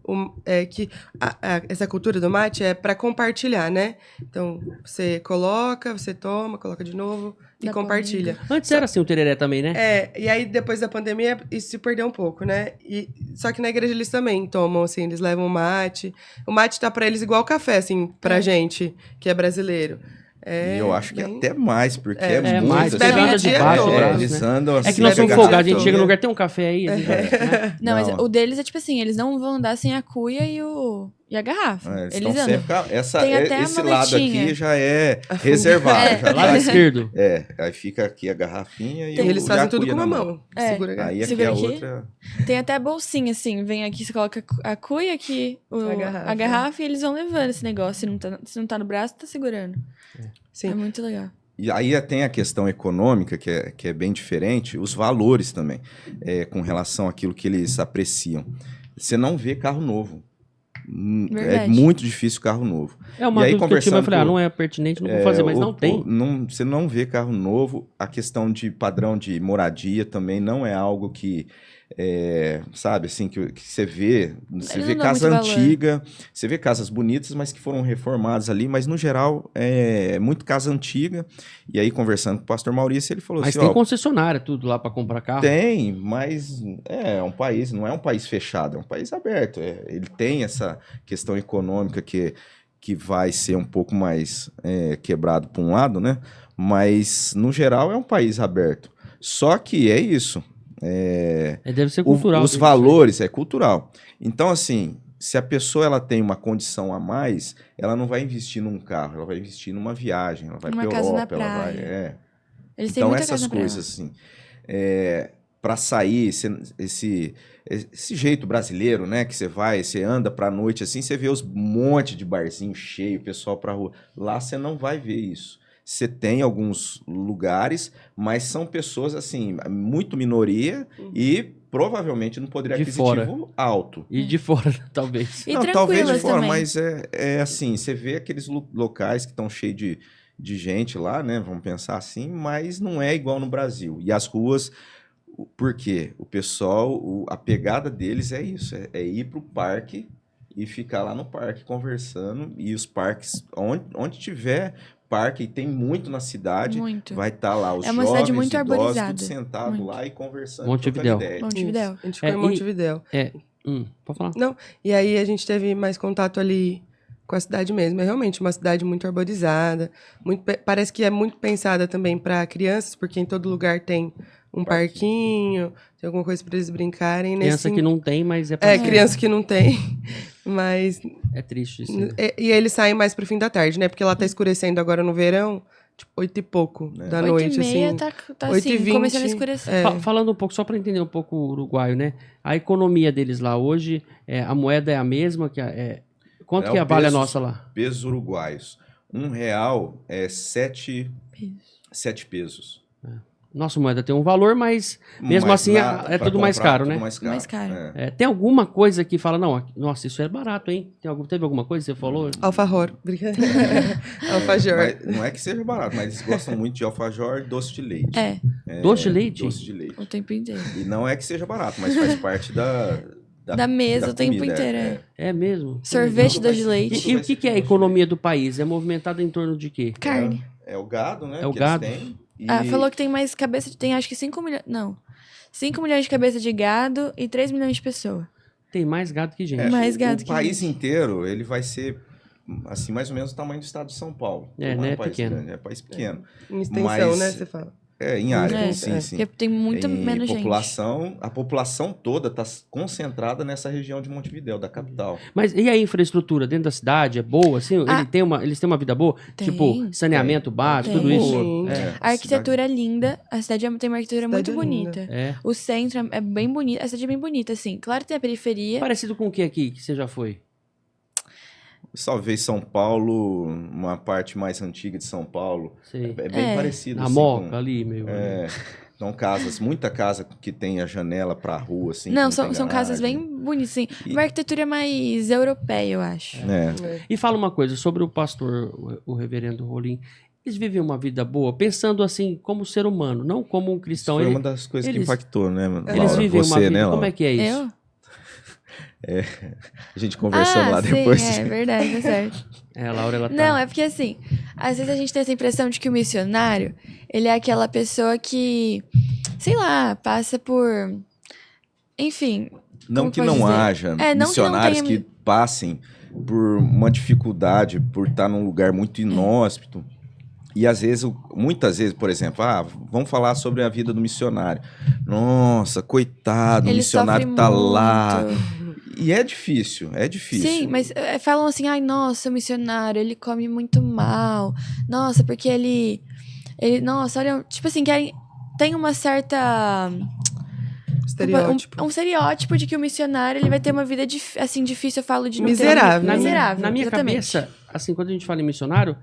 essa cultura do mate é para compartilhar, né? Então, você coloca, você toma, coloca de novo e compartilha. Antes era assim o tereré também, né? E aí depois da pandemia isso se perdeu um pouco, né? Só que na igreja eles também tomam, assim, eles levam mate. O mate tá pra eles igual café, assim, pra gente, que é brasileiro. E eu acho que bem... até mais, porque é muito... mais. assim, Você anda de baixo, eles né? andam assim... É que nós somos pegar folgados, a gente todo. chega no lugar, tem um café aí. Né? Não, mas o deles é tipo assim, eles não vão andar sem a cuia e a garrafa. Eles andam. Tem até esse a lado maletinha. aqui já é reservado. Já Lado esquerdo. aí fica aqui a garrafinha E eles fazem tudo com uma mão. mão. Segura a garrafa. Aí aqui Segura a aqui. outra... Tem até a bolsinha, assim, vem aqui, você coloca a cuia aqui, a garrafa e eles vão levando esse negócio. Se não tá no braço, tá segurando. Sim. É muito legal. E aí tem a questão econômica, que é bem diferente, os valores também, com relação àquilo que eles apreciam. Você não vê carro novo. Verdade. É muito difícil carro novo. É uma e aí, dúvida que eu tive, eu falei, conversando não é pertinente, não vou fazer, mas não tem. Você não vê carro novo. A questão de padrão de moradia também não é algo que... sabe, assim, que você vê... Você vê casa antiga, você vê casas bonitas, mas que foram reformadas ali, mas no geral é muito casa antiga. E aí, conversando com o pastor Maurício, ele falou Mas assim... tem concessionária, tudo lá pra comprar carro? Tem, mas um país, não é um país fechado, é um país aberto. Ele tem essa questão econômica que vai ser um pouco mais quebrado por um lado, né? Mas, no geral, é um país aberto. Só que é isso. Deve ser cultural. Os valores, é cultural. Então, assim, se a pessoa ela tem uma condição a mais, ela não vai investir num carro, ela vai investir numa viagem, ela vai para a Europa, ela vai... Eles têm então, muita essas casa na coisas, assim, para sair, esse jeito brasileiro, né, que você anda pra noite, assim, você vê um monte de barzinho cheio, pessoal pra rua. Lá você não vai ver isso. Você tem alguns lugares, mas são pessoas, assim, muito minoria e provavelmente no poder aquisitivo alto. E de fora, talvez. E não, talvez de fora, também. mas é assim, você vê aqueles locais que estão cheios de gente lá, né, vamos pensar assim, mas não é igual no Brasil. E as ruas... Por quê? O pessoal, a pegada deles é isso, é ir pro parque e ficar lá no parque conversando. E os parques, onde tiver parque, e tem muito na cidade, vai estar lá os jovens, cidade muito idosos, arborizada. tudo sentado lá e conversando. Montevidéu. Montevidéu. A gente foi em Montevidéu. Pode falar. Não, e aí a gente teve mais contato ali com a cidade mesmo. É realmente uma cidade muito arborizada. Parece que é muito pensada também para crianças, porque em todo lugar tem um parquinho, tem alguma coisa para eles brincarem. Criança que não tem, mas é pra criança que não tem, mas... É triste isso. Né? E eles saem mais pro fim da tarde, né? Porque lá tá escurecendo agora no verão, tipo, 8 e pouco É. da 8 noite, e meia assim. tá 8h20, assim, começando a escurecer. é. Falando um pouco, só para entender um pouco o uruguaio, né? A economia deles lá hoje, a moeda é a mesma quanto É que o vale a pesos- nossa lá? Pesos uruguaios. R$ 1 é 7 pesos. Nossa moeda tem um valor, mas mesmo Mas assim é pra tudo mais comprar, caro, tudo né? mais caro. Mais caro. É. Tem alguma coisa que fala, não, nossa, isso é barato, hein? Teve alguma coisa que você falou? Alfajor. Brincadeira. Alfajor. Mas não é que seja barato, mas eles gostam muito de alfajor e doce de leite. É, Doce de leite? Doce de leite. o tempo inteiro. E não é que seja barato, mas faz parte Da mesa da o tempo comida, inteiro, é. É mesmo? Sorvete Tudo doce de vai ser- leite. E o que é a economia do país? É movimentada em torno de quê? Carne. É o gado, né? É o que gado. eles têm. Ah, falou que tem mais cabeça. Tem acho que 5 milhões. Não. 5 milhões de cabeça de gado e 3 milhões de pessoas. Tem mais gado que gente. Mais o gado que país gente. inteiro, ele vai ser, assim, mais ou menos o tamanho do estado de São Paulo. É, Não né? um É país pequeno. grande, é país pequeno. Em extensão, Mas- né? Você fala. Em área, É, sim, sim. Porque tem muito Em menos população, a população toda está concentrada nessa região de Montevidéu, da capital. Mas e a infraestrutura dentro da cidade é boa? Assim, eles têm uma vida boa? Tem. Tipo, saneamento básico, Tem. tudo isso? Sim. É. A arquitetura é linda. A cidade tem uma arquitetura muito Cidade é linda. bonita. É. O centro é bem bonito. A cidade é bem bonita, assim. Claro que tem a periferia. Parecido com o que aqui que você já foi? Talvez São Paulo, uma parte mais antiga de São Paulo, Sei. é bem parecido. Na assim, Moca ali, meio. São casas, muita casa que tem a janela para a rua, assim. Não, que tem são casas garagem. bem bonitas, assim. E- Uma arquitetura mais europeia, eu acho. É. E fala uma coisa sobre o pastor, o reverendo Rolim. Eles vivem uma vida boa, pensando assim, como ser humano, não como um Isso cristão. foi uma das coisas que eles- impactou, né, Eles Laura? vivem Você, uma vida. né, Como Laura? é que é isso? Eu? A gente conversando lá sim, depois. é verdade, tá certo. A Laura, ela tá. Não, é porque assim, às vezes a gente tem essa impressão de que o missionário, ele é aquela pessoa que, sei lá, passa por. Enfim. Não como que pode não dizer? haja É, não que não missionários tenha- que passem por uma dificuldade, por estar num lugar muito inóspito. E às vezes, muitas vezes, por exemplo, vamos falar sobre a vida do missionário. Nossa, coitado, o Ele missionário sofre tá lá. muito. E é difícil, é difícil. Sim, mas falam assim, ai, nossa, o missionário, ele come muito mal. Nossa, porque ele nossa, olha, tipo assim, tem uma certa Estereótipo. um estereótipo de que o missionário ele vai ter uma vida assim difícil, eu falo de não ter- Miserável. miserável. Na minha exatamente. cabeça, assim, quando a gente fala em missionário,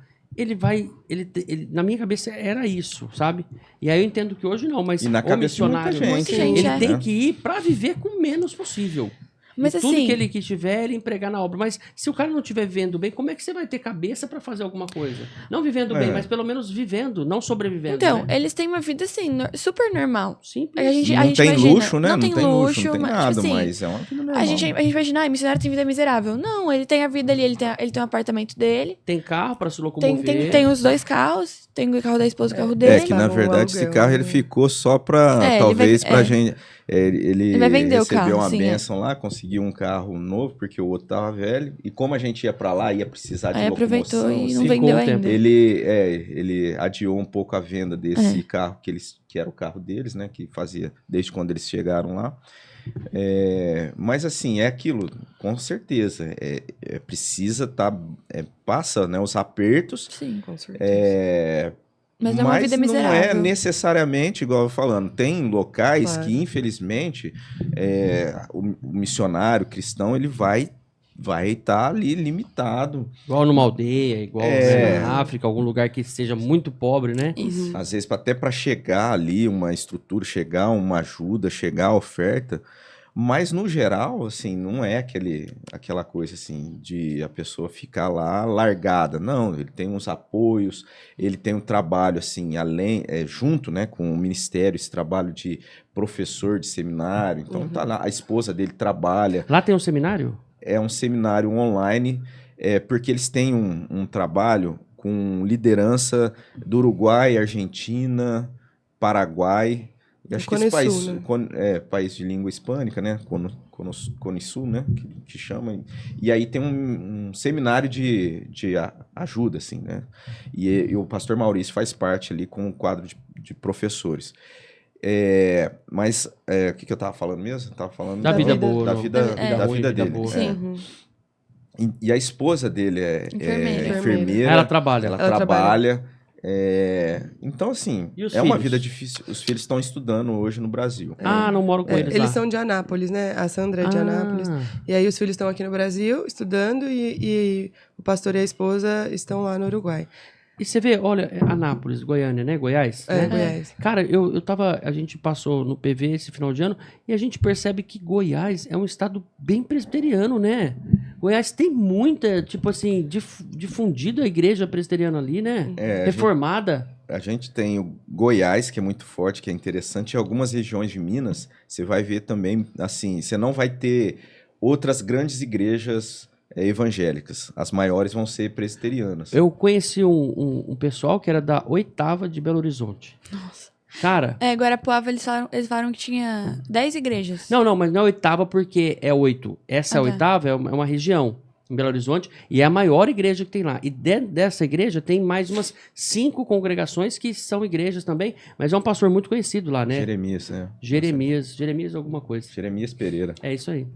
na minha cabeça era isso, sabe? E aí eu entendo que hoje não, mas E na o cabeça de muita missionário, gente. Muita gente, ele é. tem que ir pra viver com o menos possível. Mas e tudo assim- que ele tiver, ele empregar na obra. Mas se o cara não estiver vivendo bem, como é que você vai ter cabeça pra fazer alguma coisa? Não vivendo bem, mas pelo menos vivendo, não sobrevivendo. Então, né? eles têm uma vida assim, super normal. Simples. A gente Não tem imagina, luxo, né? Não tem luxo, não tem mas, nada, tipo assim, mas é uma vida normal. a gente imagina, missionário tem vida miserável. Não, ele tem a vida ali, ele tem um apartamento dele, Tem carro pra se locomover. tem os 2 carros, tem o carro da esposa e o carro É dele. que, na Tá, verdade, um esse aluguel, carro ele né? ficou só pra, É, ele talvez, vai- pra é. gente... Ele vai vender o recebeu carro, uma sim, bênção lá, conseguiu um carro novo, porque o outro tava velho. E como a gente ia pra lá, ia precisar de Aí aproveitou locomoção, e não assim, vendeu um tempo. ainda. ele adiou um pouco a venda desse É. carro, que era o carro deles, né? Que fazia desde quando eles chegaram lá. Mas assim, é aquilo, com certeza. Precisa estar... passa, né, os apertos. Sim, Com certeza. mas é uma vida não é miserável. necessariamente, igual eu falando, tem locais Claro. que, infelizmente, o missionário cristão, ele vai estar ali limitado. Igual numa aldeia, igual É. na África, algum lugar que seja muito pobre, né? Isso. Às vezes, até para chegar ali uma estrutura, chegar uma ajuda, chegar a oferta. Mas, no geral, assim, não é aquela coisa, assim, de a pessoa ficar lá largada. Não, ele tem uns apoios, ele tem um trabalho, assim, junto, né, com o ministério, esse trabalho de professor de seminário. Então, tá lá, a esposa dele trabalha. Lá tem um seminário? É um seminário online, porque eles têm um trabalho com liderança do Uruguai, Argentina, Paraguai. Eu acho que esse país, Conesul, país de língua hispânica, né? Conesul, né? Que chama. E aí tem um seminário de ajuda, assim, né? E o pastor Maurício faz parte ali com um quadro de professores. Mas o que eu tava falando mesmo? Eu tava falando Da vida boa. da não. vida, É. da ruim, vida dele. boa. Sim. Uhum. E a esposa dele é Enfermeira. enfermeira. Ela trabalha. Ela Ela trabalha. Então, assim, E os é uma filhos? vida difícil. Os filhos estão estudando hoje no Brasil. Ah, não moro com eles lá. Eles são de Anápolis, né? A Sandra é de Anápolis. E aí os filhos estão aqui no Brasil estudando e o pastor e a esposa estão lá no Uruguai. E você vê, olha, Anápolis, Goiânia, né? Goiás? É, né? Goiás. Cara, a gente passou no PV esse final de ano e a gente percebe que Goiás é um estado bem presbiteriano, né? Goiás tem muita, tipo assim, difundido a igreja presbiteriana ali, né? Reformada. A gente tem o Goiás, que é muito forte, que é interessante. E algumas regiões de Minas, você vai ver também, assim, você não vai ter outras grandes igrejas evangélicas. As maiores vão ser presbiterianas. Eu conheci um pessoal que era da 8ª de Belo Horizonte. Nossa. Cara... Guarapuava, eles falaram que tinha 10 igrejas. Não, mas não é 8ª porque é 8. Essa Ah, tá. 8ª é uma região em Belo Horizonte e é a maior igreja que tem lá. E dessa igreja tem mais umas 5 congregações que são igrejas também, mas é um pastor muito conhecido lá, né? Jeremias, né? Jeremias alguma coisa. Jeremias Pereira. É isso aí.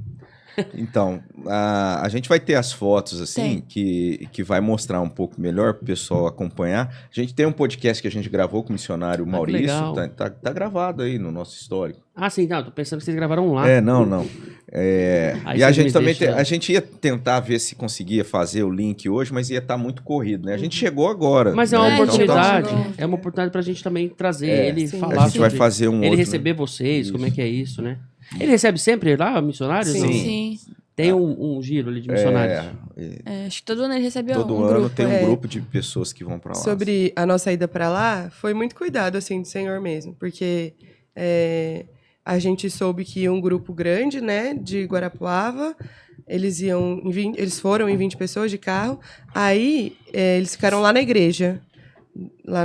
Então, a gente vai ter as fotos, assim, que vai mostrar um pouco melhor para o pessoal acompanhar. A gente tem um podcast que a gente gravou com o missionário Maurício, legal. tá gravado aí no nosso histórico. Ah, sim, não, tô pensando que vocês gravaram lá. Não. Aí E a vocês gente me também, deixam- a gente ia tentar ver se conseguia fazer o link hoje, mas ia estar muito corrido, né? A gente chegou agora. Mas é né? uma Então, oportunidade, chegou. é uma oportunidade pra gente também trazer ele, sim. falar a gente vai sobre fazer um ele outro... receber vocês, Isso. como é que é isso, né? Ele recebe sempre lá, missionários? Sim. Não? Sim. Tem um giro ali de missionários. Acho que todo ano ele recebeu Todo um ano grupo. tem um é. grupo de pessoas que vão para lá. Sobre a nossa ida para lá, foi muito cuidado, assim, do Senhor mesmo. Porque a gente soube que ia um grupo grande, né, de Guarapuava. Eles foram em 20 pessoas de carro. Aí, eles ficaram lá na igreja. Lá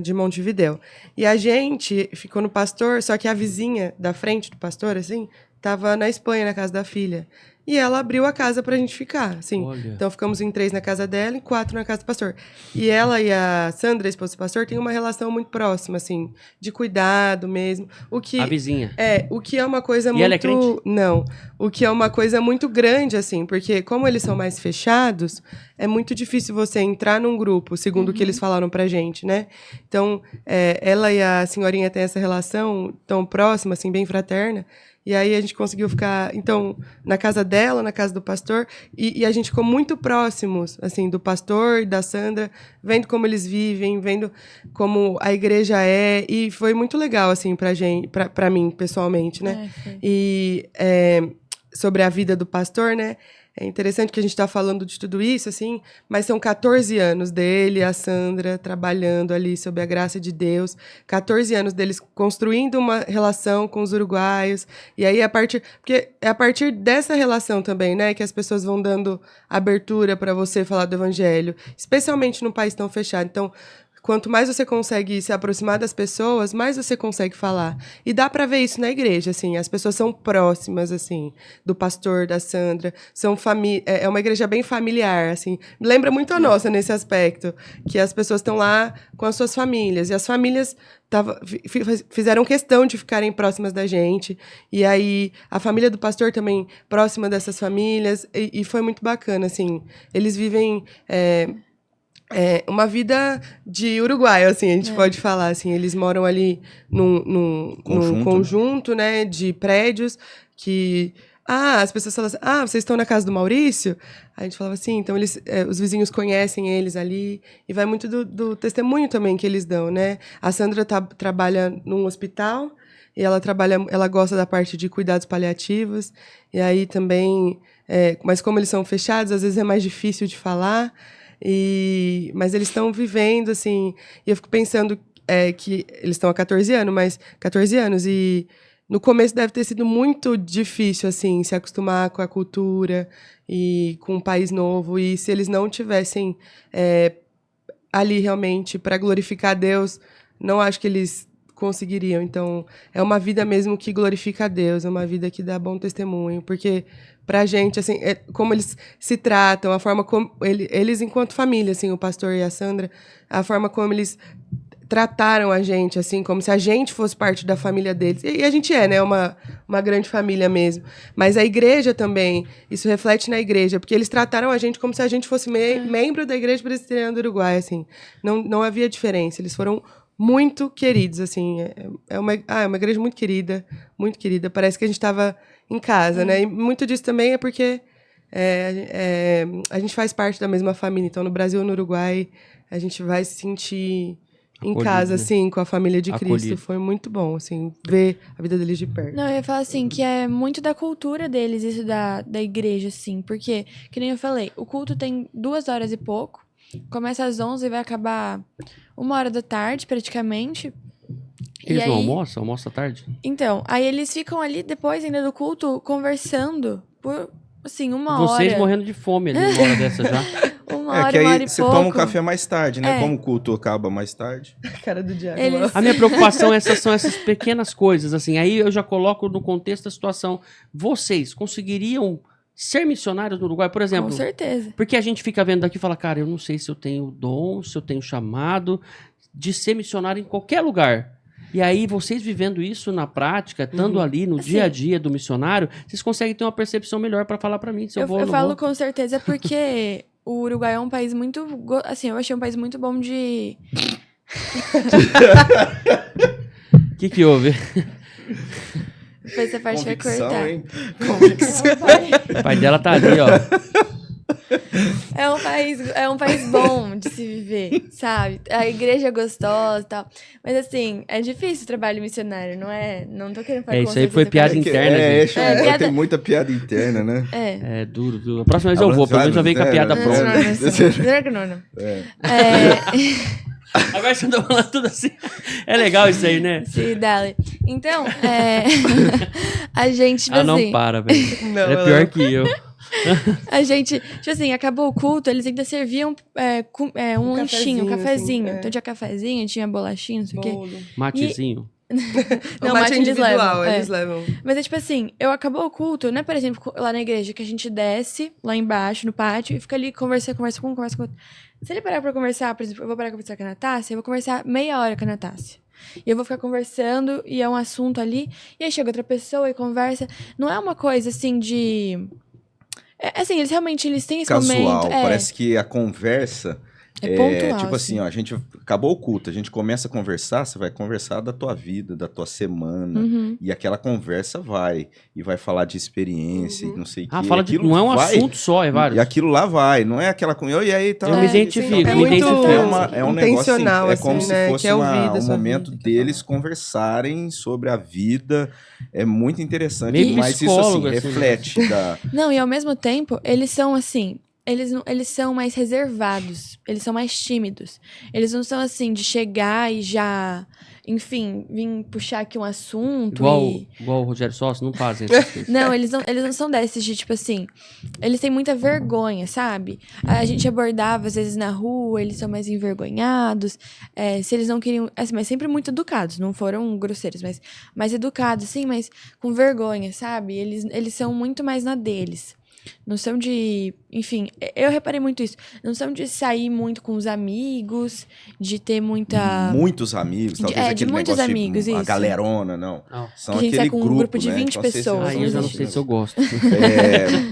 de Montevidéu. E a gente ficou no pastor, só que a vizinha da frente do pastor, assim, tava na Espanha, na casa da filha. E ela abriu a casa pra gente ficar, assim. Olha. Então ficamos em 3 na casa dela e 4 na casa do pastor. E ela e a Sandra, a esposa do pastor, têm uma relação muito próxima, assim, de cuidado mesmo. A vizinha. O que é uma coisa E muito... ela é crente? Não. O que é uma coisa muito grande, assim, porque como eles são mais fechados, é muito difícil você entrar num grupo, segundo o que eles falaram pra gente, né? Então, ela e a senhorinha têm essa relação tão próxima, assim, bem fraterna. E aí a gente conseguiu ficar, então, na casa dela, na casa do pastor, e a gente ficou muito próximos, assim, do pastor e da Sandra, vendo como eles vivem, vendo como a igreja é, e foi muito legal, assim, pra mim, pessoalmente, né? Foi. E sobre a vida do pastor, né? É interessante que a gente está falando de tudo isso, assim, mas são 14 anos dele, a Sandra, trabalhando ali sob a graça de Deus, 14 anos deles construindo uma relação com os uruguaios, e aí porque é a partir dessa relação também, né, que as pessoas vão dando abertura para você falar do evangelho, especialmente num país tão fechado. Então, quanto mais você consegue se aproximar das pessoas, mais você consegue falar. E dá para ver isso na igreja, assim. As pessoas são próximas, assim, do pastor, da Sandra. É uma igreja bem familiar, assim. Lembra muito a nossa nesse aspecto, que as pessoas estão lá com as suas famílias. E as famílias fizeram questão de ficarem próximas da gente. E aí, a família do pastor também próxima dessas famílias. E foi muito bacana, assim. Eles vivem... uma vida de uruguaio, assim, a gente pode falar, assim, eles moram ali num conjunto, né, de prédios que... as pessoas falam assim, vocês estão na casa do Maurício? A gente falava assim, então os vizinhos conhecem eles ali, e vai muito do testemunho também que eles dão, né? A Sandra trabalha num hospital, e ela gosta da parte de cuidados paliativos, e aí também, mas como eles são fechados, às vezes é mais difícil de falar, mas eles estão vivendo, assim, e eu fico pensando que eles estão há 14 anos, e no começo deve ter sido muito difícil, assim, se acostumar com a cultura e com um país novo, e se eles não tivessem ali realmente para glorificar a Deus, não acho que eles conseguiriam. Então, é uma vida mesmo que glorifica a Deus, é uma vida que dá bom testemunho, porque pra gente, assim, como eles se tratam, a forma como eles enquanto família, assim, o pastor e a Sandra, a forma como eles trataram a gente, assim, como se a gente fosse parte da família deles. E a gente é, né? Uma grande família mesmo. Mas a igreja também, isso reflete na igreja, porque eles trataram a gente como se a gente fosse membro da Igreja Presbiteriana do Uruguai, assim. Não havia diferença. Eles foram muito queridos, assim. É uma igreja muito querida, muito querida. Parece que a gente estava em casa, né? E muito disso também é porque a gente faz parte da mesma família. Então, no Brasil ou no Uruguai, a gente vai se sentir em Acolhido, casa, né? assim, com a família de Cristo. Acolhido. Foi muito bom, assim, ver a vida deles de perto. Não, eu ia falar assim, que é muito da cultura deles, isso da igreja, assim. Porque, que nem eu falei, o culto tem 2 horas e pouco. Começa às 11 e vai acabar 1h da tarde, praticamente. Eles E não aí- almoçam? Almoçam à tarde? Então, aí eles ficam ali depois ainda do culto, conversando por, assim, 1 Vocês hora. morrendo de fome ali, uma hora dessa já. 1 que hora, 1 hora aí e você pouco. toma um café mais tarde, né? É. Como o culto acaba mais tarde. Cara do diabo. Eles- A minha preocupação são essas pequenas coisas, assim. Aí eu já coloco no contexto da situação. Vocês conseguiriam ser missionários no Uruguai, por exemplo? Com certeza. Porque a gente fica vendo daqui e fala, cara, eu não sei se eu tenho dom, se eu tenho chamado de ser missionário em qualquer lugar. E aí, vocês vivendo isso na prática, estando ali no Assim, dia a dia do missionário, vocês conseguem ter uma percepção melhor pra falar pra mim se eu vou ou Eu não falo vou. com certeza porque o Uruguai é um país muito... Assim, eu achei um país muito bom de... O que houve? Depois essa parte vai cortar. hein? Convicção. O pai dela tá ali, ó. É um país bom de se viver, sabe? A igreja é gostosa e tal. Mas assim, é difícil o trabalho missionário, não é? Não tô querendo falar É, com isso aí foi certeza piada parece- interna, gente. piada- Tem muita piada interna, né? É. É duro, viu? A próxima vez eu vou, pelo menos já venho com a piada É. pronta. Agora você tá falando tudo assim. É legal isso aí, né? Sim, dale. Então, a gente, tipo Ah, não assim, para, velho. Não, É pior que eu. a gente, tipo assim, acabou o culto, eles ainda serviam um lanchinho, um cafezinho. assim, Então tinha cafezinho, tinha bolachinha, não sei o quê. Bolo. Matezinho. Não, O mate mate eles individual, levam, eles levam. Mas é tipo assim, acabou o culto, né? Por exemplo, lá na igreja, que a gente desce lá embaixo, no pátio, e fica ali, conversa com um, conversa com outro. Se ele parar pra conversar, por exemplo, eu vou parar pra conversar com a Natácia, eu vou conversar meia hora com a Natácia. E eu vou ficar conversando, e é um assunto ali, e aí chega outra pessoa e conversa. Não é uma coisa assim de... assim, eles têm esse Casual. momento. Parece que a conversa É pontual, tipo assim. assim, ó, a gente acabou o culto, a gente começa a conversar, você vai conversar da tua vida, da tua semana, Uhum. e aquela conversa vai falar de experiência e não sei o Ah, quê. fala de. Aquilo Não é um vai, assunto só, é vários. E aquilo lá vai, não é aquela com e aí tá. Eu me identifico, É me muito identifico. É um negócio intencional, assim, é como assim, se né? fosse Que é ouvir da um sua momento vida, deles conversarem sobre a vida. É muito interessante, Meio mas isso psicólogo, assim, assim, reflete da Não, e ao mesmo tempo, eles são assim. Eles são mais reservados. Eles são mais tímidos. Eles não são assim de chegar e já, enfim, vir puxar aqui um assunto Igual o Rogério Sócio, não fazem essas coisas. Não, eles não são desses de, tipo assim... Eles têm muita vergonha, sabe? A gente abordava, às vezes, na rua, eles são mais envergonhados. Se eles não queriam... Assim, mas sempre muito educados, não foram grosseiros, mas mais educados, assim, mas com vergonha, sabe? Eles são muito mais na deles. Não são de... Enfim, eu reparei muito isso. Não são de sair muito com os amigos, de ter muita... muitos amigos, De- talvez de aquele muitos negócio amigos, a isso. galerona, não. Não. São Que a gente aquele sai com um grupo de né? 20 Então, não sei se pessoas, Aí não eu já não existe. sei se eu gosto.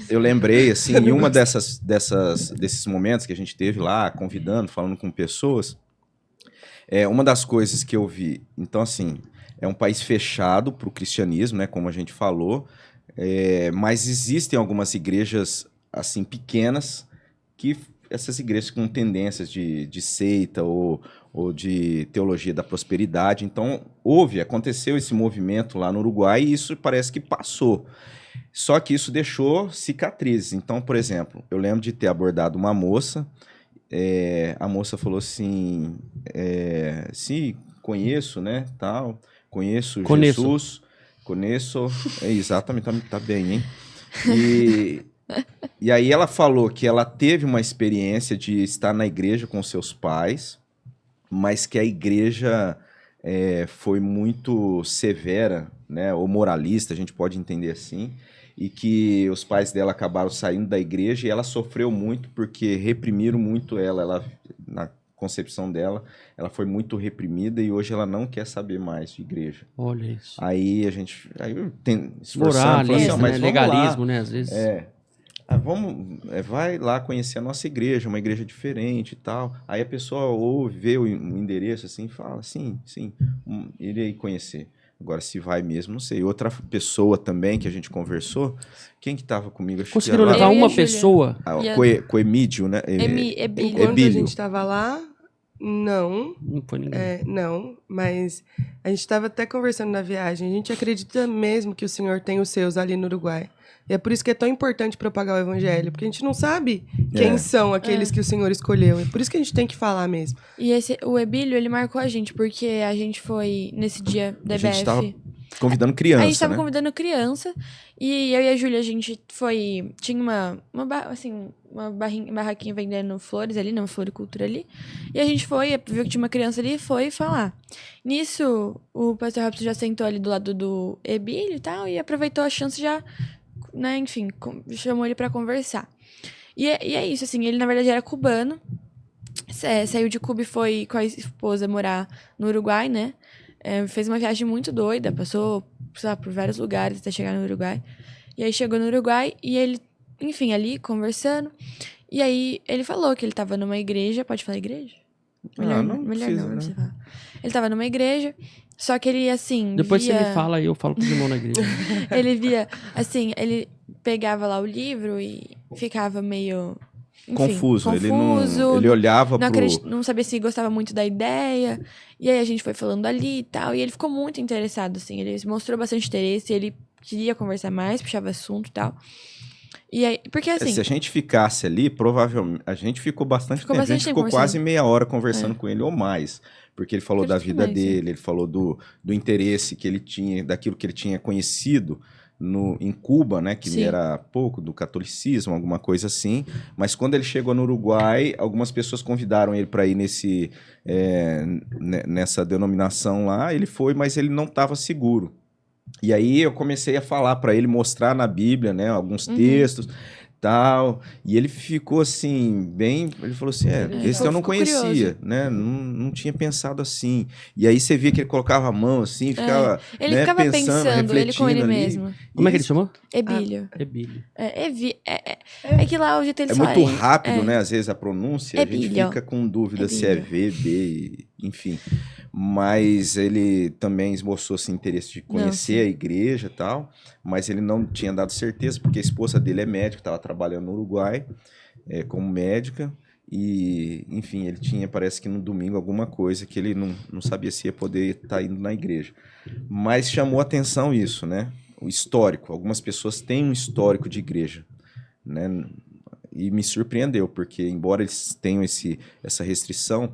Eu lembrei, assim, em uma desses momentos que a gente teve lá, convidando, falando com pessoas, uma das coisas que eu vi, então, assim, é um país fechado para o cristianismo, né, como a gente falou, mas existem algumas igrejas, assim, pequenas, que essas igrejas com tendências de seita ou de teologia da prosperidade, então, aconteceu esse movimento lá no Uruguai e isso parece que passou. Só que isso deixou cicatrizes. Então, por exemplo, eu lembro de ter abordado uma moça, a moça falou assim, sim, conheço, né, tal, conheço Jesus, conheço, exatamente, tá bem, hein? E aí ela falou que ela teve uma experiência de estar na igreja com seus pais, mas que a igreja foi muito severa, né, ou moralista, a gente pode entender assim, e que os pais dela acabaram saindo da igreja e ela sofreu muito porque reprimiram muito ela concepção dela, ela foi muito reprimida e hoje ela não quer saber mais de igreja. Olha isso. Aí eu esforçando, falando assim, Moralismo, ó, né? mas Legalismo, né? Às vezes. vai lá conhecer a nossa igreja, uma igreja diferente e tal. Aí a pessoa ouve, vê o endereço assim, e fala, sim, ele aí conhecer. Agora, se vai mesmo, não sei. Outra pessoa também que a gente conversou, quem que estava comigo? Acho que Conseguiram era lá- levar Eu e a uma Júlia. pessoa? E a- Coemídio, né? Ebílio. Enquanto a Ebílio. gente estava lá, não. Não foi ninguém. Não, mas a gente estava até conversando na viagem. A gente acredita mesmo que o Senhor tem os seus ali no Uruguai. E é por isso que é tão importante propagar o evangelho, porque a gente não sabe quem são aqueles que o Senhor escolheu. É por isso que a gente tem que falar mesmo. E o Ebílio, ele marcou a gente, porque a gente foi nesse dia da A gente EBF. tava convidando A criança, gente tava né? convidando criança, e eu e a Júlia, a gente foi... Tinha uma barraquinha vendendo flores ali, né? Uma floricultura ali. E a gente foi, viu que tinha uma criança ali e foi falar. Nisso, o pastor Robson já sentou ali do lado do Ebílio e tal, e aproveitou a chance já, né? Enfim, chamou ele pra conversar. E é isso, assim, ele na verdade era cubano, saiu de Cuba e foi com a esposa morar no Uruguai, né? Fez uma viagem muito doida, passou, sei lá, por vários lugares até chegar no Uruguai. E aí chegou no Uruguai e ele, enfim, ali conversando. E aí ele falou que ele tava numa igreja. Pode falar igreja? Melhor não precisa, né? precisa falar. Ele tava numa igreja, só que ele, assim. Depois via... você me fala e eu falo com os irmãos na igreja. Ele via, assim, ele pegava lá o livro e ficava meio. Enfim, Confuso. Ele olhava não sabia se gostava muito da ideia. E aí a gente foi falando ali e tal. E ele ficou muito interessado, assim. Ele mostrou bastante interesse. Ele queria conversar mais, puxava assunto e tal. E aí, porque assim... Se a gente ficasse ali, provavelmente... A gente ficou bastante tempo. A gente ficou conversando. quase meia hora conversando com ele ou mais. Porque ele falou da vida dele, ele falou do interesse que ele tinha, daquilo que ele tinha conhecido em Cuba, né, que era pouco do catolicismo, alguma coisa assim, mas quando ele chegou no Uruguai, algumas pessoas convidaram ele para ir nessa denominação lá, ele foi, mas ele não estava seguro. E aí eu comecei a falar para ele, mostrar na Bíblia, né, alguns textos, tal, e ele ficou assim, ele falou assim, esse eu não conhecia, curioso, né, não tinha pensado assim. E aí você via que ele colocava a mão assim, ficava, ele ficava pensando, ele com ele ali. mesmo. Como é que ele chamou? Ebílio. Ebílio. É que lá o jeito ele muito rápido, né, às vezes a pronúncia, Ebílio. A gente fica com dúvida se é V, B, enfim. Mas ele também esboçou esse interesse de conhecer a igreja e tal, mas ele não tinha dado certeza, porque a esposa dele é médica, estava trabalhando no Uruguai como médica, e, enfim, ele tinha, parece que no domingo, alguma coisa que ele não sabia se ia poder estar indo na igreja. Mas chamou atenção isso, né? O histórico. Algumas pessoas têm um histórico de igreja, né? E me surpreendeu, porque embora eles tenham essa restrição,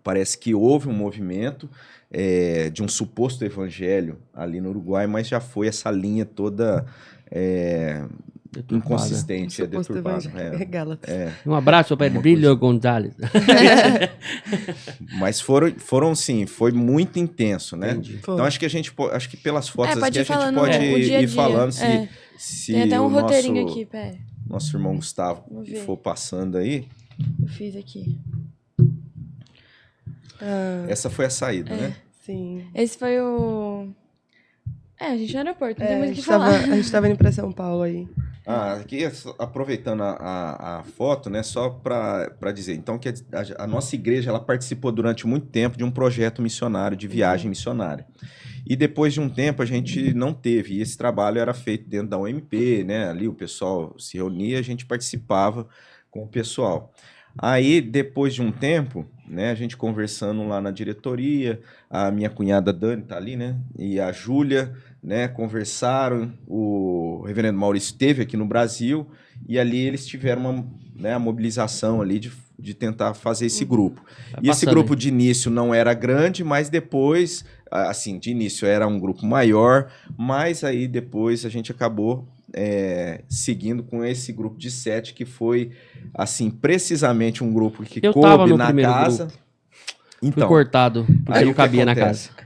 parece que houve um movimento de um suposto evangelho ali no Uruguai, mas já foi essa linha toda inconsistente, deturpada. Um abraço para Ebílio Gonzalez. Mas foram sim, foi muito intenso, né? Entendi. Então acho que pelas fotos aqui a gente falando, pode ir dia. falando se tem até um o roteirinho aqui, pera. Nosso irmão Gustavo for passando aí. Eu fiz aqui. Essa foi a saída, né? Sim. Esse foi o... a gente no aeroporto, não tem muito o que falar. A gente tava indo pra São Paulo aí. Aqui, aproveitando a foto, né, só para dizer, então, que a nossa igreja, ela participou durante muito tempo de um projeto missionário, de viagem missionária. E depois de um tempo a gente não teve, e esse trabalho era feito dentro da UMP, né, ali o pessoal se reunia, a gente participava com o pessoal. Aí, depois de um tempo, né, a gente conversando lá na diretoria, a minha cunhada Dani tá ali, né, e a Júlia, né, conversaram, o reverendo Maurício esteve aqui no Brasil, e ali eles tiveram a mobilização ali de tentar fazer esse grupo. E esse grupo de início não era grande, mas depois, assim, de início era um grupo maior, mas aí depois a gente acabou seguindo com esse grupo de 7, que foi, assim, precisamente um grupo que coube na casa. Grupo. Fui Então, cortado, porque aí não o que cabia na acontece? casa.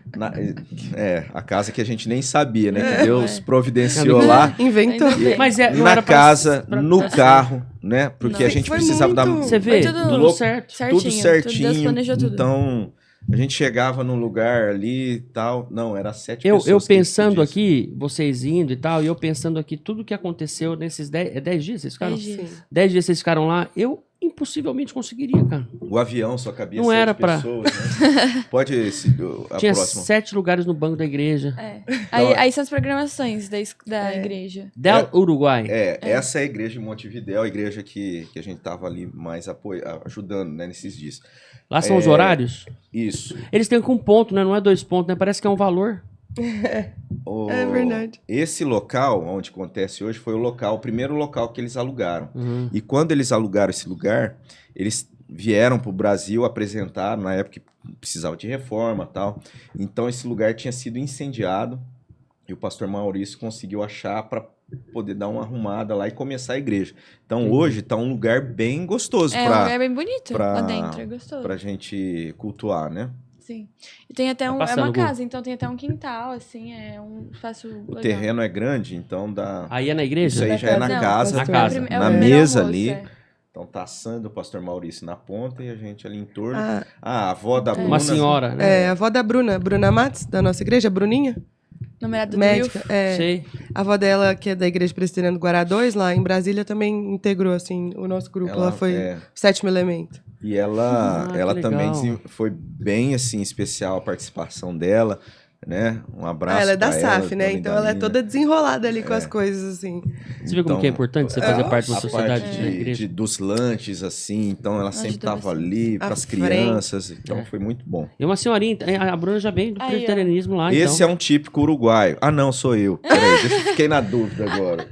A casa que a gente nem sabia, né? Que É, Deus é. providenciou lá. Inventou. Ainda bem. Mas não Na era pra- casa, pra- no pra- carro, né? Porque Não. a gente Foi precisava dar muito- Você vê, Foi tudo tudo certo. tudo Deus certinho. planejou tudo. Então, a gente chegava num lugar ali e tal. Não, era 7 Eu pessoas. que pensando isso. aqui, vocês indo e tal, e eu pensando aqui, tudo que aconteceu nesses 10 dias, vocês ficaram? 10 dias. Sim. 10 dias vocês ficaram lá, eu impossivelmente conseguiria, cara. O avião só cabia Não 7 era pra- pessoas, né? Pode a Tinha próxima. 7 lugares no banco da igreja. É. Aí são as programações da igreja. Del Uruguai. Essa é a igreja de Montevidéu, a igreja que a gente tava ali mais ajudando, né, nesses dias. Lá são os horários. Isso. Eles têm com ponto, né? Não é 2 pontos, né? Parece que é um valor. É verdade. Esse local, onde acontece hoje, foi o primeiro local que eles alugaram. Uhum. E quando eles alugaram esse lugar, eles vieram para o Brasil apresentar, na época que precisava de reforma e tal. Então esse lugar tinha sido incendiado e o pastor Maurício conseguiu achar para poder dar uma arrumada lá e começar a igreja. Então Entendi. hoje está um lugar bem gostoso É um para lugar bem bonito pra- lá dentro, é gostoso. a gente cultuar, né? Sim. E tem até Tá é passando, uma Gu. casa, então tem até um quintal, assim, é um espaço O legal. terreno é grande, então dá... Aí é na igreja? Isso aí já é na Não, casa, Na casa. É o na primeiro mesa almoço, ali. é. Então tá assando o pastor Maurício na ponta e a gente ali em torno. Ah, A avó da Bruna. Uma senhora, né? a avó da Bruna Matos, da nossa igreja, a Bruninha, Namorado do médica. Wilf. Sei. A avó dela, que é da Igreja Presbiteriana do Guará 2, lá em Brasília, também integrou, assim, o nosso grupo. Ela foi o sétimo elemento. E ela que também legal. foi bem assim especial a participação dela, né? Um abraço. Ela é da pra SAF, né? dona Então ela é Idalina. toda desenrolada ali com as coisas, assim. Você vê como Então, que é importante você fazer parte de uma A sociedade parte da igreja? dos lanches, assim, então ela sempre Ajuda estava bastante. ali À para as frente. crianças, então É. foi muito bom. E uma senhorinha, a Bruna já vem do Aí, ó. presbiterianismo lá, Esse então. é um típico uruguaio. Ah, não, sou eu. Peraí, fiquei na dúvida agora.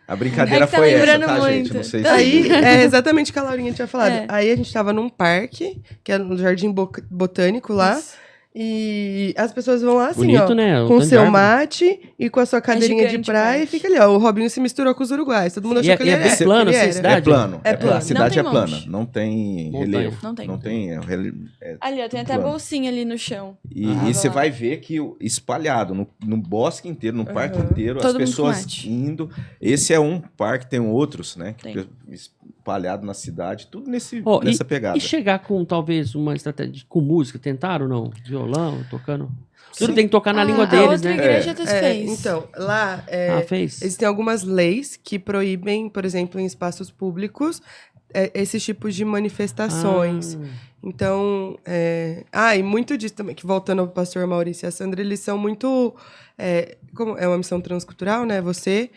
A brincadeira É que tá foi essa, lembrando tá, gente? muito. Não sei se Aí, é exatamente o que a Laurinha tinha falado. É. Aí a gente tava num parque, que é no Jardim Botânico lá. Isso. E as pessoas vão lá assim, Bonito, ó. né? O Com tanto de seu árvore. mate e com a sua cadeirinha de gigante praia e o parque. fica ali, ó. O Robinho se misturou com os uruguaios. Todo mundo E achou é- que ele e é era. bem plano, que ele assim, era. cidade? É plano. É plano. A cidade Não é tem plana. monte. Não tem Montanha. relevo. Não tem. Não tem Ali, ó, tem até a plano. bolsinha ali no chão. E Ah, você lá. vai ver que espalhado no bosque inteiro, no parque Aham. inteiro, Todo as mundo com pessoas mate. indo. Esse é um parque, tem outros, né? Tem. Espalhado na cidade, tudo Ó, nessa pegada. E chegar com talvez uma estratégia com música, tentaram ou não? Violão, tocando? Tudo Sim. tem que tocar na língua A deles, outra né? igreja até fez. Então, lá Fez? existem algumas leis que proíbem, por exemplo, em espaços públicos, esses tipos de manifestações. Ah, Então, e muito disso também, que voltando ao pastor Maurício e a Sandra, eles são muito, como é uma missão transcultural, né? Você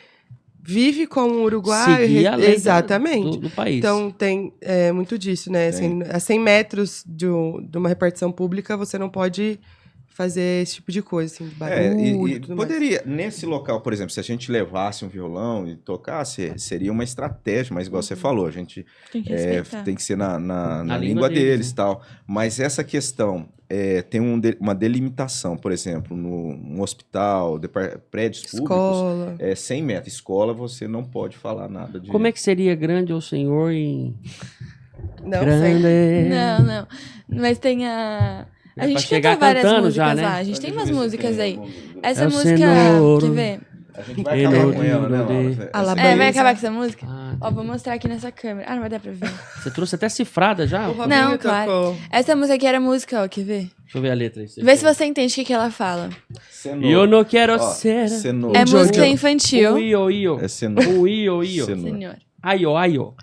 vive como um uruguaio. seguir a lei exatamente. do país. Então, tem muito disso, né? Assim, a 100 metros de uma repartição pública, você não pode fazer esse tipo de coisa, assim, de barulho E e tudo mais. poderia, nesse local, por exemplo, se a gente levasse um violão e tocasse, seria uma estratégia, mas igual você falou, a gente Tem que respeitar. tem que ser na língua língua deles, deles né? e tal. Mas essa questão tem uma delimitação, por exemplo, num hospital, prédios públicos, Escola. 100 metros. Escola, você não pode falar nada de... Como é que seria grande o Senhor em... Não, grande... sei. Não. Mas tem a... A É gente pra chegar canta várias cantando músicas já, né? lá. A gente tem umas músicas aí. A Essa É o música... Senhor. Quer ver? gente vai acabar com ela, né, Laura? Alabanza. Vai acabar com essa música? Ah, Ó, vou mostrar aqui nessa câmera. Ah, não vai dar pra ver. você trouxe até cifrada já? O Robinho Não, tocou. claro. Essa música aqui era música, ó, quer ver? Deixa eu ver a letra aí. Vê se você entende o que ela fala. Cenoura. Eu não quero Ó, ser... cenoura. É Jojo. música infantil. Io. É cenoura. Io. Cenoura. Senhor. Aio.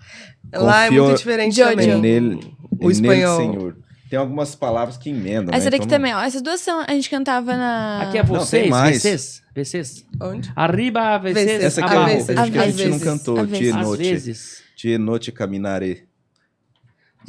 Lá é Confio muito diferente Jojo. também. Nele, O espanhol. Senhor. Tem algumas palavras que emendam, Essa né? daqui Então, também, ó. Essas duas são... A gente cantava na... Aqui é Não, vocês, tem mais. VCs. Onde? Arriba, VCs, VCs. Essa aqui abaixo. é vezes. uma que a Às gente não vezes. cantou. Às vezes. De Às noite. vezes. De noite caminharé.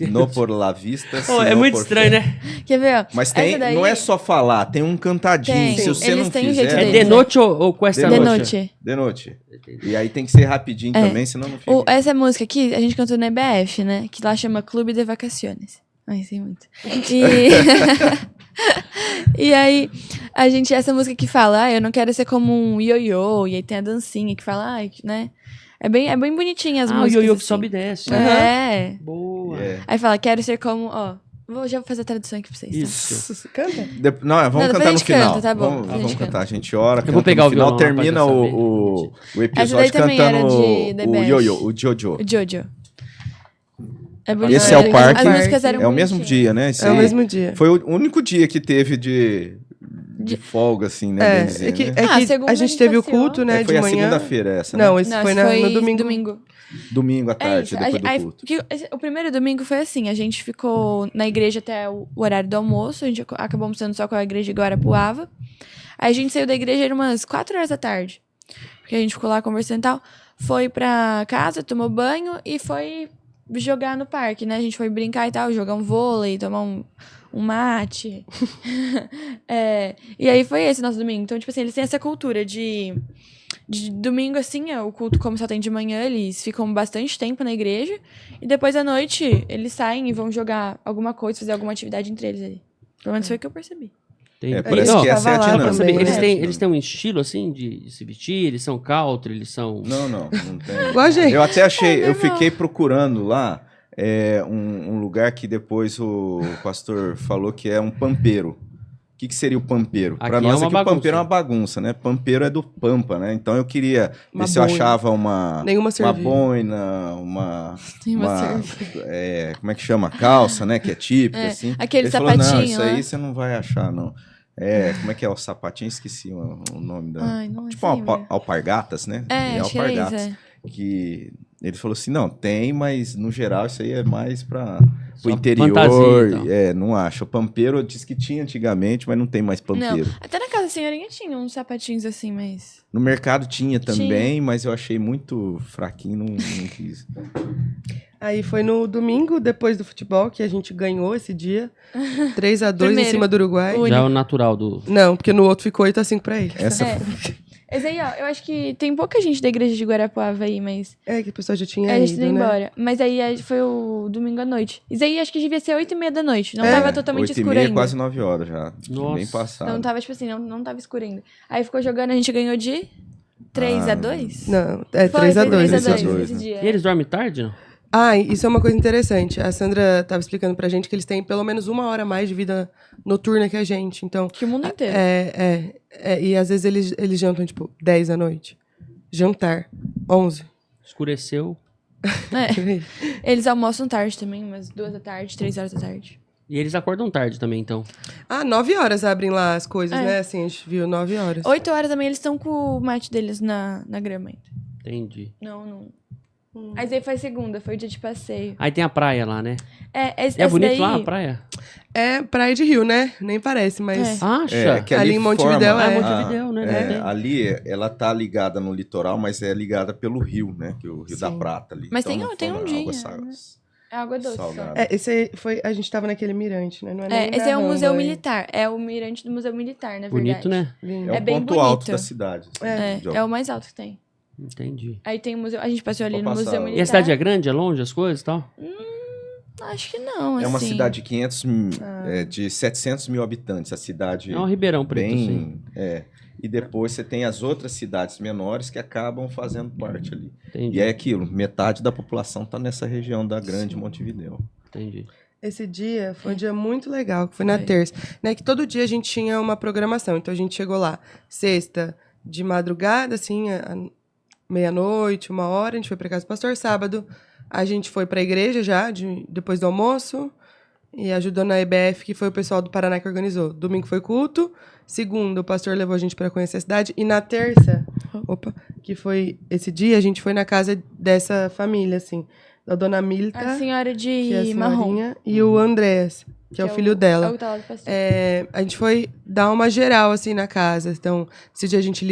No por la vista. Oh, sino é muito por estranho, fé. né? Quer ver, ó? Mas tem, Essa daí- não é só falar, tem um cantadinho. Tem. Se você Eles não têm o fizer... jeito É deles, de né? noite ou com essa De noite? noite. De noite. E aí tem que ser rapidinho É. também, senão não fica... Essa música aqui, a gente cantou na EBF, né? Que lá chama Clube de Vacaciones. Ai, sei muito. E aí, essa música que fala, eu não quero ser como um ioiô, e aí tem a dancinha que fala, né? É bem bonitinha as O músicas. ioiô que assim. sobe e desce. É. Boa. É. Aí fala, quero ser como, ó, Já vou fazer a tradução aqui pra vocês. Tá? Isso. Canta? Não, vamos Não, depois cantar a no gente final. canta, tá bom. Vamos, A gente vamos canta. cantar. A gente ora, Eu vou canta pegar no o final, violão lá pra termina já o Essa episódio daí também era cantando de The o Best. Yo-Yo, o Jojo. O Jojo. É bonito. Esse é o parque. As músicas eram É o mesmo bonitinhas. dia, né? Esse É o aí mesmo dia. Foi o único dia que teve de folga, assim, né? bem dizer, né? Ah, que segunda a a gente gente teve o passeou. culto, né, Foi de a manhã. segunda-feira essa, Não, né? esse Não, foi, esse foi no domingo. domingo. Domingo à tarde, isso. depois do Aí, culto. o primeiro domingo foi assim, a gente ficou na igreja até o horário do almoço, a gente acabou almoçando só com a igreja de Guarapuava. Aí a gente saiu da igreja, era umas 4 horas da tarde, porque a gente ficou lá conversando e tal. Foi pra casa, tomou banho e foi jogar no parque, né? A gente foi brincar e tal, jogar um vôlei, tomar um mate. E aí foi esse nosso domingo. Então, tipo assim, eles têm essa cultura de domingo, assim, o culto, como só tem de manhã, eles ficam bastante tempo na igreja. E depois à noite, eles saem e vão jogar alguma coisa, fazer alguma atividade entre eles ali. Pelo menos foi o que eu percebi. Entendi. Parece Não, que essa é a tava lá dinâmica. também, eles, né? eles têm um estilo, assim, de se vestir? Eles são country, eles são... Não tem. Igual a gente. Eu até achei, eu normal. fiquei procurando lá um lugar que depois o pastor falou que é um pampeiro. O que seria o pampeiro? Aqui Para é nós uma aqui o bagunça. pampeiro é uma bagunça, né? Pampeiro é do Pampa, né? Então eu queria Uma ver se eu boina. achava uma Servia. boina, uma Uma como é que chama? Calça, né? Que é típica, É, assim. aquele Ele falou, não, sapatinho isso lá. aí você não vai achar, não. Como é que é o sapatinho? Esqueci o nome da... Ai, não Tipo lembro. alpargatas, né? É, acho que era isso, alpargatas. Que ele falou assim, não, tem, mas no geral isso aí é mais para o Só interior. fantasia, então. Não acho. O pampeiro disse que tinha antigamente, mas não tem mais Não, pampeiro. até na casa da senhorinha tinha uns sapatinhos assim, mas... No mercado tinha também, mas eu achei muito fraquinho, não quis. Aí foi no domingo, depois do futebol, que a gente ganhou esse dia. 3-2 em Primeiro. cima do Uruguai. Único. Já é o natural do... Não, porque no outro ficou 8-5 pra ele. Essa Esse aí, ó, eu acho que tem pouca gente da igreja de Guarapuava aí, mas... É, que a pessoa já tinha a gente ido, tá né? embora. Mas aí foi o domingo à noite. Isso aí acho que devia ser 8h30 da noite. Não É, tava totalmente 8h30, escuro ainda. quase 9 horas já. Nossa. Bem passado. Não tava, tipo assim, não tava escuro ainda. Aí ficou jogando, a gente ganhou de 3-2? Não, é Foi 3-2. 3-2 né? esse dia. E eles dormem tarde, não? Ah, isso é uma coisa interessante. A Sandra estava explicando pra gente que eles têm pelo menos 1 hora a mais de vida noturna que a gente. Então, Que o mundo inteiro. e às vezes eles jantam, tipo, 10 da noite. Jantar, 11. Escureceu. É. Eles almoçam tarde também, umas 2 da tarde, 3 horas da tarde. E eles acordam tarde também, então. 9 horas abrem lá as coisas, É. né? Assim, a gente viu 9 horas. 8 horas também eles estão com o mate deles na grama ainda. Entendi. Não. Mas aí foi segunda, foi o dia de passeio. Aí tem a praia lá, né? Esse É bonito daí, lá a praia? É praia de Rio, né? Nem parece, mas... Acha? Que Ali em Montevidéu é. forma- Montevidéu, né? ali, ela tá ligada no litoral, mas é ligada pelo rio, né? Que é o Rio da Sim. Prata ali. Mas Então, tem não um forma dia, água né? É água doce só. salgada. Esse aí foi... A gente tava naquele mirante, né? Não é nem Esse da é o Ramba, Museu Militar. É o mirante do Museu Militar, na verdade. Bonito, né? Lindo. É É o bem ponto alto bonito. da cidade. assim, É o mais alto que tem. Entendi. Aí tem o museu. A gente passeou ali Vou no passar. Museu E a Militar. E a cidade é grande? É longe as coisas e tal? Acho que não, assim. É uma cidade de 500, de 700 mil habitantes. A cidade É um Ribeirão Preto, assim. bem... E depois você tem as outras cidades menores que acabam fazendo parte ali. Entendi. E é aquilo, metade da população está nessa região da Grande Montevidéu. Entendi. Esse dia foi um dia muito legal, que foi na terça. Né, que todo dia a gente tinha uma programação. Então a gente chegou lá sexta de madrugada, assim, à meia-noite, 1 hora, a gente foi para casa do pastor. Sábado a gente foi para a igreja já, depois do almoço, e ajudou na EBF, que foi o pessoal do Paraná que organizou. Domingo foi culto, segunda o pastor levou a gente para conhecer a cidade, e na terça, que foi esse dia, a gente foi na casa dessa família, assim, da dona Milta, A senhora que é a de marrom. senhorinha, e o Andrés, que é o filho dela. É o que tá lá do pastor. A gente foi dar uma geral, assim, na casa. Então, esse dia a gente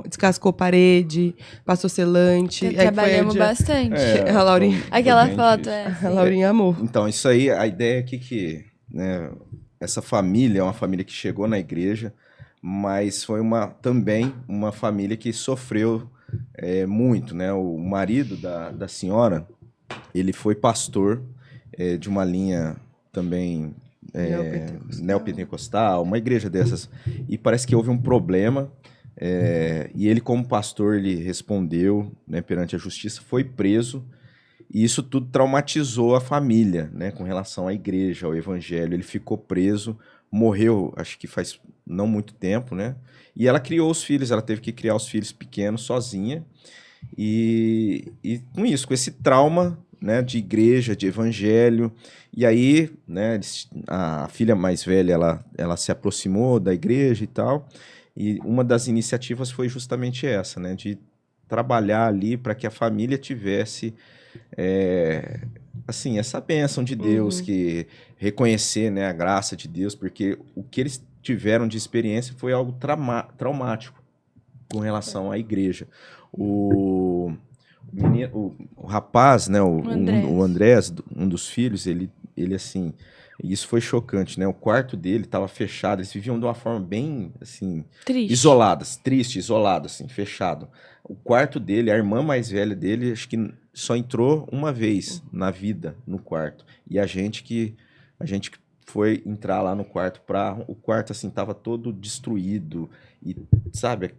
descascou parede, passou selante. Aí foi o Trabalhamos dia- bastante. A Laurinha- foi Aquela bem foto, difícil. A Laurinha amou. Então, isso aí, a ideia aqui que, né, essa família é uma família que chegou na igreja, mas foi também uma família que sofreu muito, né? O marido da senhora, ele foi pastor de uma linha também neopentecostal, uma igreja dessas, e parece que houve um problema, e ele como pastor, ele respondeu, né, perante a justiça, foi preso, E isso tudo traumatizou a família, né, com relação à igreja, ao evangelho. Ele ficou preso, morreu, acho que faz não muito tempo, né? E ela criou os filhos, ela teve que criar os filhos pequenos sozinha. E com isso, com esse trauma, né, de igreja, de evangelho. E aí, né, a filha mais velha, ela se aproximou da igreja e tal. E uma das iniciativas foi justamente essa, né, de trabalhar ali para que a família tivesse assim, essa bênção de Deus, que reconhecer, né, a graça de Deus, porque o que eles tiveram de experiência foi algo traumático com relação à igreja. O rapaz, né, o Andrés, um dos filhos, ele assim, isso foi chocante, né? O quarto dele estava fechado, eles viviam de uma forma bem, assim, triste, isolado, assim, fechado. O quarto dele, a irmã mais velha dele, acho que só entrou uma vez na vida no quarto. E a gente que foi entrar lá no quarto, o quarto assim tava todo destruído e, sabe,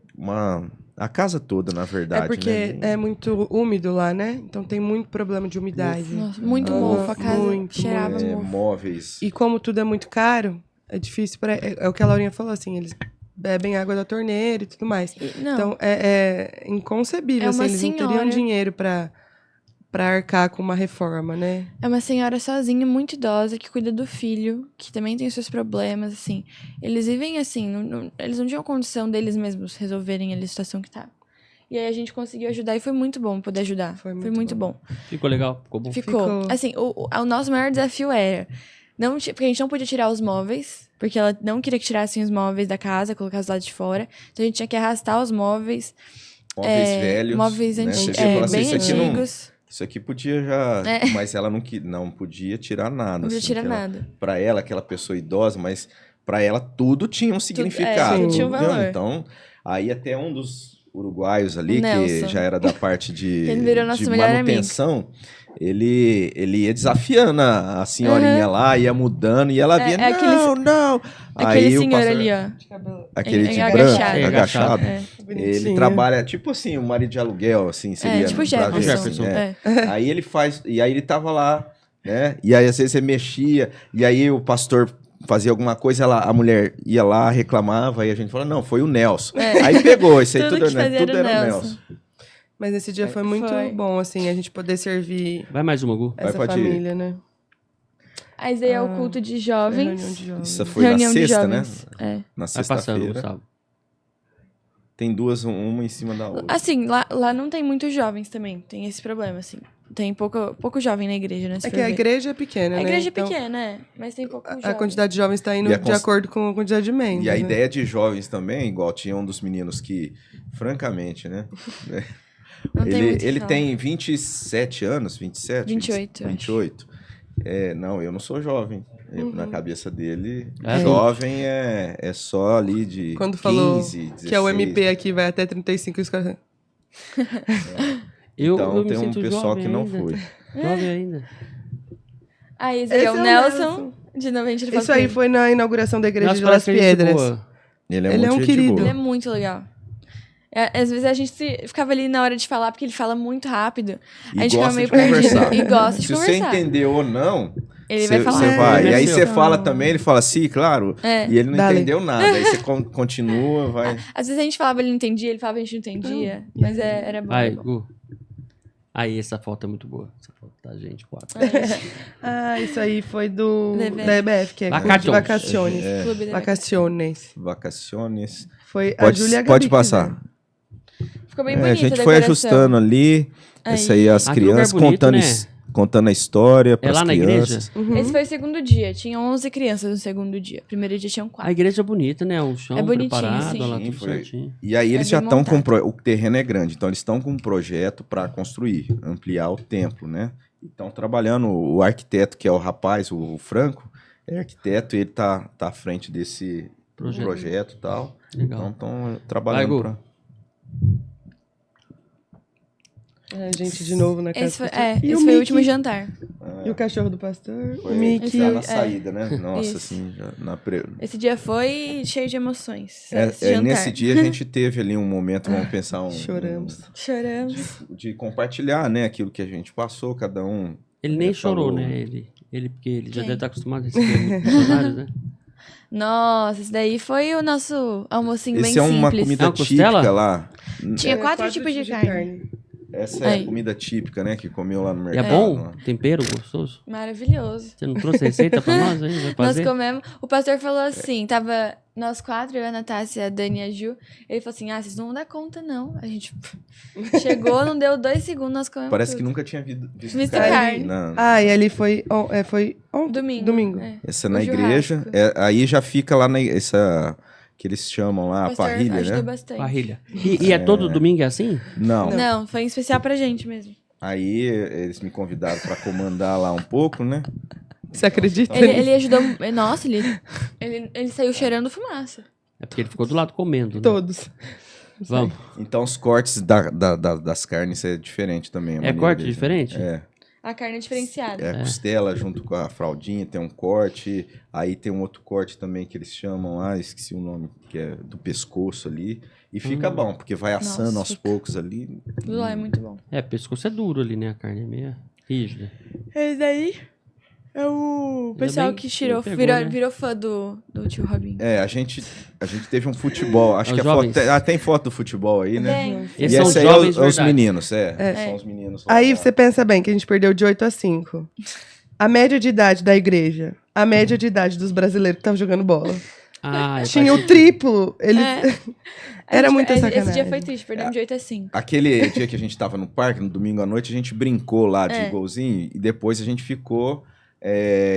a casa toda, na verdade, É porque né? é muito úmido lá, né? Então tem muito problema de umidade. Nossa, muito mofo, a casa cheirava mofo. Móveis. E como tudo é muito caro, é difícil para é o que a Laurinha falou assim, eles bebem água da torneira e tudo mais. Não. Então é inconcebível, É assim, uma eles não teriam senhora- dinheiro para arcar com uma reforma, né? É uma senhora sozinha, muito idosa, que cuida do filho, que também tem os seus problemas, assim. Eles vivem assim, eles não tinham condição deles mesmos resolverem ali a situação que tá. E aí a gente conseguiu ajudar e foi muito bom poder ajudar. Foi muito bom. Ficou legal? Ficou bom? Ficou. Assim, o nosso maior desafio era... Porque a gente não podia tirar os móveis, porque ela não queria que tirassem os móveis da casa, colocar os lados de fora. Então a gente tinha que arrastar os móveis. Móveis velhos. Móveis né? antigos, Você fala assim, bem isso aqui não- antigos. Isso aqui podia já... Mas ela não podia tirar nada. Não podia assim, tirar que ela- nada. Pra ela, aquela pessoa idosa, mas pra ela tudo tinha um significado. tudo tinha um entendeu? valor. Então, aí até um dos uruguaios ali, O que Nelson. já era da parte de, Ele virou nosso de melhor manutenção, ele ia desafiando a senhorinha lá, ia mudando, e ela via, não. Aquele Aí o senhor pastor- ali, ó. Aquele de agachado. branco, É, agachado. É. Ele Bonitinho. trabalha, tipo assim, o marido de aluguel, assim, seria. Tipo pra Jefferson. gente, É. Aí ele faz, e aí ele tava lá, né? E aí às vezes você mexia, e aí o pastor fazia alguma coisa, a mulher ia lá, reclamava, e a gente falava, não, foi o Nelson. Aí pegou, isso aí Tudo tudo, que né? fazia Tudo era o era o Nelson. Nelson. Mas esse dia foi muito Foi. bom, assim, a gente poder servir Vai mais uma, Gu. essa pode ir. família, né? Aí daí é o culto de Foi a reunião jovens. de jovens. Isso foi na Reunião de sexta, né? jovens. É. Na Vai passando, sexta-feira. Gustavo. Tem duas, uma em cima da outra. Assim, lá não tem muitos jovens também. Tem esse problema, assim. Tem pouco jovem na igreja, né? se É for que a ver. igreja é pequena, A né? igreja é Então, pequena, é. Mas tem pouco jovem. a quantidade de jovens está indo E a de acordo com a quantidade de membros. E a né? ideia de jovens também, igual tinha um dos meninos que, francamente, né? Não tem muito o que ele falar. tem 27 anos, 27? 28, eu acho. 28. Não, eu não sou jovem. Na cabeça dele, É, jovem é só ali de Quando 15, falou 16. que é o MP aqui vai até 35, os caras... Então eu me tem um sinto pessoal jovem que não ainda. foi. Jovem ainda. Aí esse aí é o Nelson. De novo a gente fala Isso com aí ele. foi na inauguração da igreja Nossa, de Las parece que a gente Piedras. boa. Ele é Ele é muito um gente querido. boa. Ele é muito legal. Às vezes a gente ficava ali na hora de falar, porque ele fala muito rápido. E a gente ficava gosta meio de conversar. perdido. E gosta de Se conversar. você entendeu ou não, Ele vai falar. Você vai. Ele E aí é você seu. fala também, ele fala, sim, claro. É. E ele não Dale. entendeu nada. Aí você continua, vai. Às vezes a gente falava, ele não entendia, ele falava, a gente não entendia. Mas era bom. Aí, era bom. Gu. Aí, essa foto é muito boa. Essa foto da gente, 4. Ah, isso aí foi do Da EBF. da EBF, que é Vacaciones. Vacaciones. Clube da Vacaciones. Vacaciones. Foi a Júlia e a Gabi Pode que passar. fizeram. Ficou bem bonita A gente a foi decoração. ajustando ali. Essa aí as Ah, que lugar crianças bonito, né? contando a história para É lá as na crianças. igreja? Esse foi o segundo dia. Tinha 11 crianças no segundo dia. Primeiro dia tinham 4. A igreja é bonita, né? O chão É bonitinho, preparado, sim. lá Sim, tudo foi. certinho. E aí eles É já bem estão com montado. o terreno é grande, então eles estão com um projeto para construir, ampliar o templo, né? Estão trabalhando o arquiteto, que é o rapaz, o Franco, é arquiteto, e ele tá à frente desse projeto e tal. Legal. Então estão Vai, trabalhando Gu. para A gente de novo na casa Esse foi, do pastor. E esse o foi o Mickey? último jantar. E o cachorro do pastor, Foi o Mickey. já na É. saída, né? Nossa, Isso. assim, Esse dia foi cheio de emoções. esse jantar. nesse dia a gente teve ali um momento, vamos pensar Choramos. Choramos. de compartilhar, né? Aquilo que a gente passou, cada um. Ele nem chorou, falou. né? Ele, porque ele já Quem? deve estar acostumado a receber funcionários, né? Nossa, esse daí foi o nosso almocinho Esse bem é uma simples. comida É uma costela? típica lá. Tinha 4 tipos de carne. Essa é a Aí. comida típica, né? Que comeu lá no E mercado. é bom? lá. Tempero gostoso? Maravilhoso. Você não trouxe receita pra nós aí? Vai Nós fazer? comemos. O pastor falou assim: tava nós 4, eu, a Natácia, a Dani e a Ju. Ele falou assim: vocês não vão dar conta, não. A gente chegou, não deu 2 segundos, nós comemos. Parece que tudo. nunca tinha visto Visto carne. carne. Não. Ah, e ali foi Domingo. É. Essa O na igreja. churrasco. Aí já fica lá essa que eles chamam lá, O a pastor parrilha, ajudou né? bastante. Parrilha. E é todo domingo é assim? Não. Não, foi em especial pra gente mesmo. Aí eles me convidaram pra comandar lá um pouco, né? Você acredita? Ele ajudou. Nossa, ele saiu cheirando fumaça. É porque ele ficou do lado comendo, né? Todos. Vamos. Então os cortes das carnes é diferente também. a É maneira corte deles, diferente? É. A carne é diferenciada. É a costela junto com a fraldinha, tem um corte. Aí tem um outro corte também que eles chamam lá, esqueci o nome, que é do pescoço ali. E fica bom, porque vai assando Nossa, aos fica. poucos ali. Tudo lá é muito bom. É, pescoço é duro ali, né? A carne é meio rígida. Esse daí é o pessoal bem que que tirou, pegou, virou, né? virou fã do tio Robinho. É, a gente teve um futebol. Acho Os que a jovens. foto. Tem foto do futebol aí, né? Tem. Esses E são os esse aí jovens os verdade. meninos, É. São os meninos. lá. Aí você pensa bem que a gente perdeu de 8 a 5. A média de idade da igreja, a média de idade dos brasileiros que estavam jogando bola. Ah, eu Tinha achei- o triplo. Eles... É. Era muita Esse sacanagem. dia foi triste, perdemos de 8 a 5. Aquele dia que a gente tava no parque, no domingo à noite, a gente brincou lá de É. golzinho e depois a gente ficou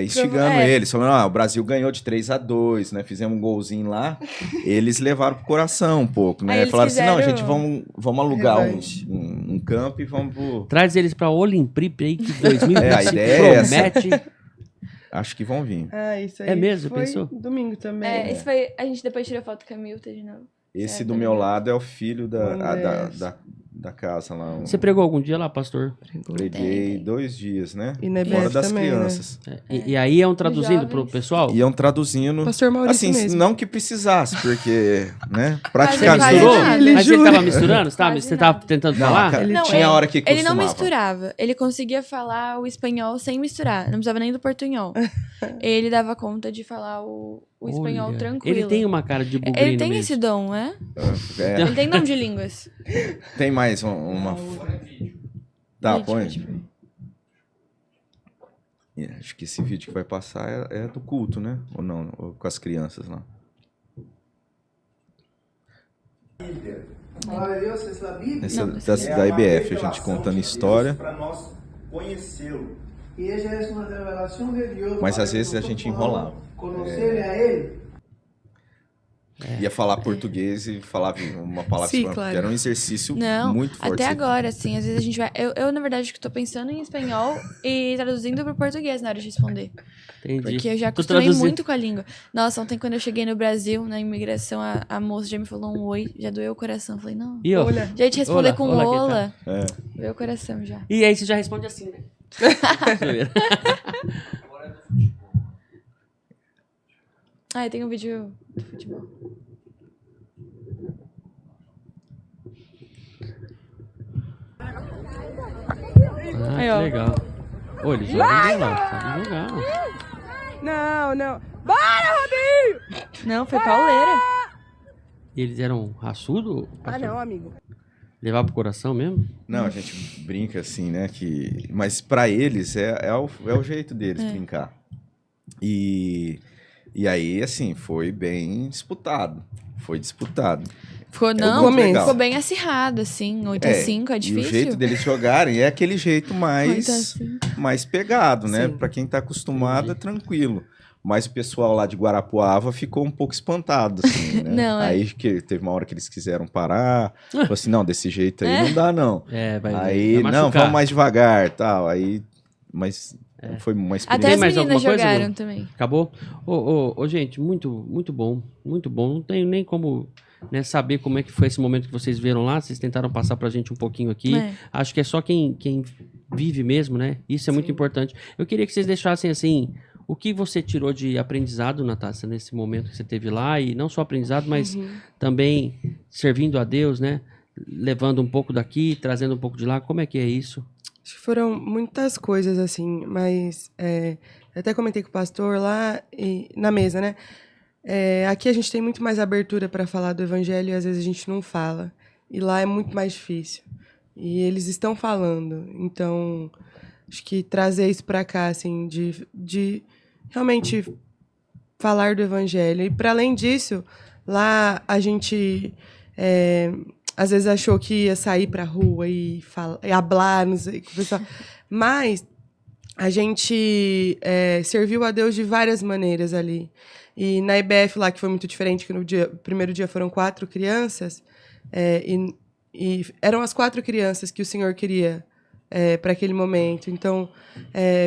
instigando É. eles, falando, o Brasil ganhou de 3-2, né? Fizemos um golzinho lá. Eles levaram pro coração um pouco, Aí né? eles Falaram assim, não, quiseram- gente, vamos alugar Revanche. um campo e vamos pro... Traz eles pra Olimprip aí, que 2025 a ideia é essa. promete. Acho que vão vir. Ah, isso aí É mesmo, foi pensou? domingo também. É, esse foi. A gente depois tirou foto com a Milton de novo. Esse É, do tá meu ligado. lado é o filho Andrés. da casa lá. Você pregou algum dia lá, pastor? Preguei 2 dias, né? E na Fora EBF das também, crianças. É, E aí é um traduzindo jovens. pro pessoal? Iam traduzindo. Pastor Maurício Assim, mesmo. não que precisasse, porque, né? Você Praticamente. Quase misturou? nada. Ele Mas ele jura. tava misturando? Você tava, Quase você tava nada. tentando Não, falar? cara, Não, tinha hora que Ele não costumava. misturava. Ele conseguia falar o espanhol sem misturar. Não precisava nem do portunhol. Ele dava conta de falar o espanhol Olha, tranquilo. Ele tem uma cara de bugrino Ele tem mesmo. esse dom, é? É, Ele tem dom de línguas. tem mais uma. Tá, Vídeo, põe. tipo. Acho que esse vídeo que vai passar é do culto, né? Ou não? Ou com as crianças lá. Glória a Deus, você sabia? Essa Não, da IBF, a gente contando história. Para nós conhecê-lo. E essa é uma revelação de Deus. Mas para às que vezes a nosotros gente enrolava. podamos Conhecer a Ele. Ia falar português e falava uma palavra Sim, espanhola, claro. que era um exercício Não, muito forte. até agora, assim, às vezes a gente vai. Eu na verdade, que tô pensando em espanhol e traduzindo pro português na hora de responder. Entendi. Porque eu já Tô acostumei traduzindo. muito com a língua. Nossa, ontem quando eu cheguei no Brasil, na imigração, a moça já me falou um oi, já doeu o coração. Eu falei, não. E, ó, Olha. Já ia te responder Olá, com olá, que ola. É. Doeu o coração já. e aí você já responde assim, né? Zoeira. Ah, e tem um vídeo do futebol. Ah, Aí, que ó. legal. Ô, ele joga bem lá, sabe jogar. Não, não. Bora, Robinho! Não, foi pauleira. E eles eram raçudo? Ah, não, amigo. Levar pro coração mesmo? Não, a gente brinca assim, né? Mas pra eles é o jeito deles brincar. E aí, assim, foi bem disputado. Foi disputado. Ficou, muito não, legal. ficou bem acirrado, assim. 8-5 é E difícil. o jeito deles jogarem é aquele jeito 8-5. mais pegado, né? Sim. Pra quem tá acostumado, é tranquilo. Mas o pessoal lá de Guarapuava ficou um pouco espantado, assim, né? Não, é. Aí que teve uma hora que eles quiseram parar. Falou assim, não, desse jeito aí não dá, não. É, vai Aí, vai não, machucar. vamos mais devagar, tal. Aí, mas foi uma Até experiência. as Tem mais meninas alguma coisa, jogaram Lu? também. Acabou? Ô, gente, muito bom, muito bom. Não tenho nem como, né, saber como é que foi esse momento que vocês viram lá. Vocês tentaram passar pra gente um pouquinho aqui. É. Acho que é só quem vive mesmo, né? Isso é muito Sim. importante. Eu queria que vocês deixassem assim, o que você tirou de aprendizado, Natácia, nesse momento que você teve lá, e não só aprendizado, mas também servindo a Deus, né? Levando um pouco daqui, trazendo um pouco de lá. Como é que é isso? Acho que foram muitas coisas, assim, mas eu até comentei com o pastor lá na mesa, né? Aqui a gente tem muito mais abertura para falar do evangelho e às vezes a gente não fala. E lá é muito mais difícil. E eles estão falando. Então, acho que trazer isso para cá, assim, de realmente falar do evangelho. E para além disso, lá a gente às vezes achou que ia sair para rua e falar, e hablar, não sei, com o pessoal. Mas a gente serviu a Deus de várias maneiras ali. E na IBF lá, que foi muito diferente, que no primeiro dia foram 4 crianças, e eram as 4 crianças que o Senhor queria para aquele momento. Então,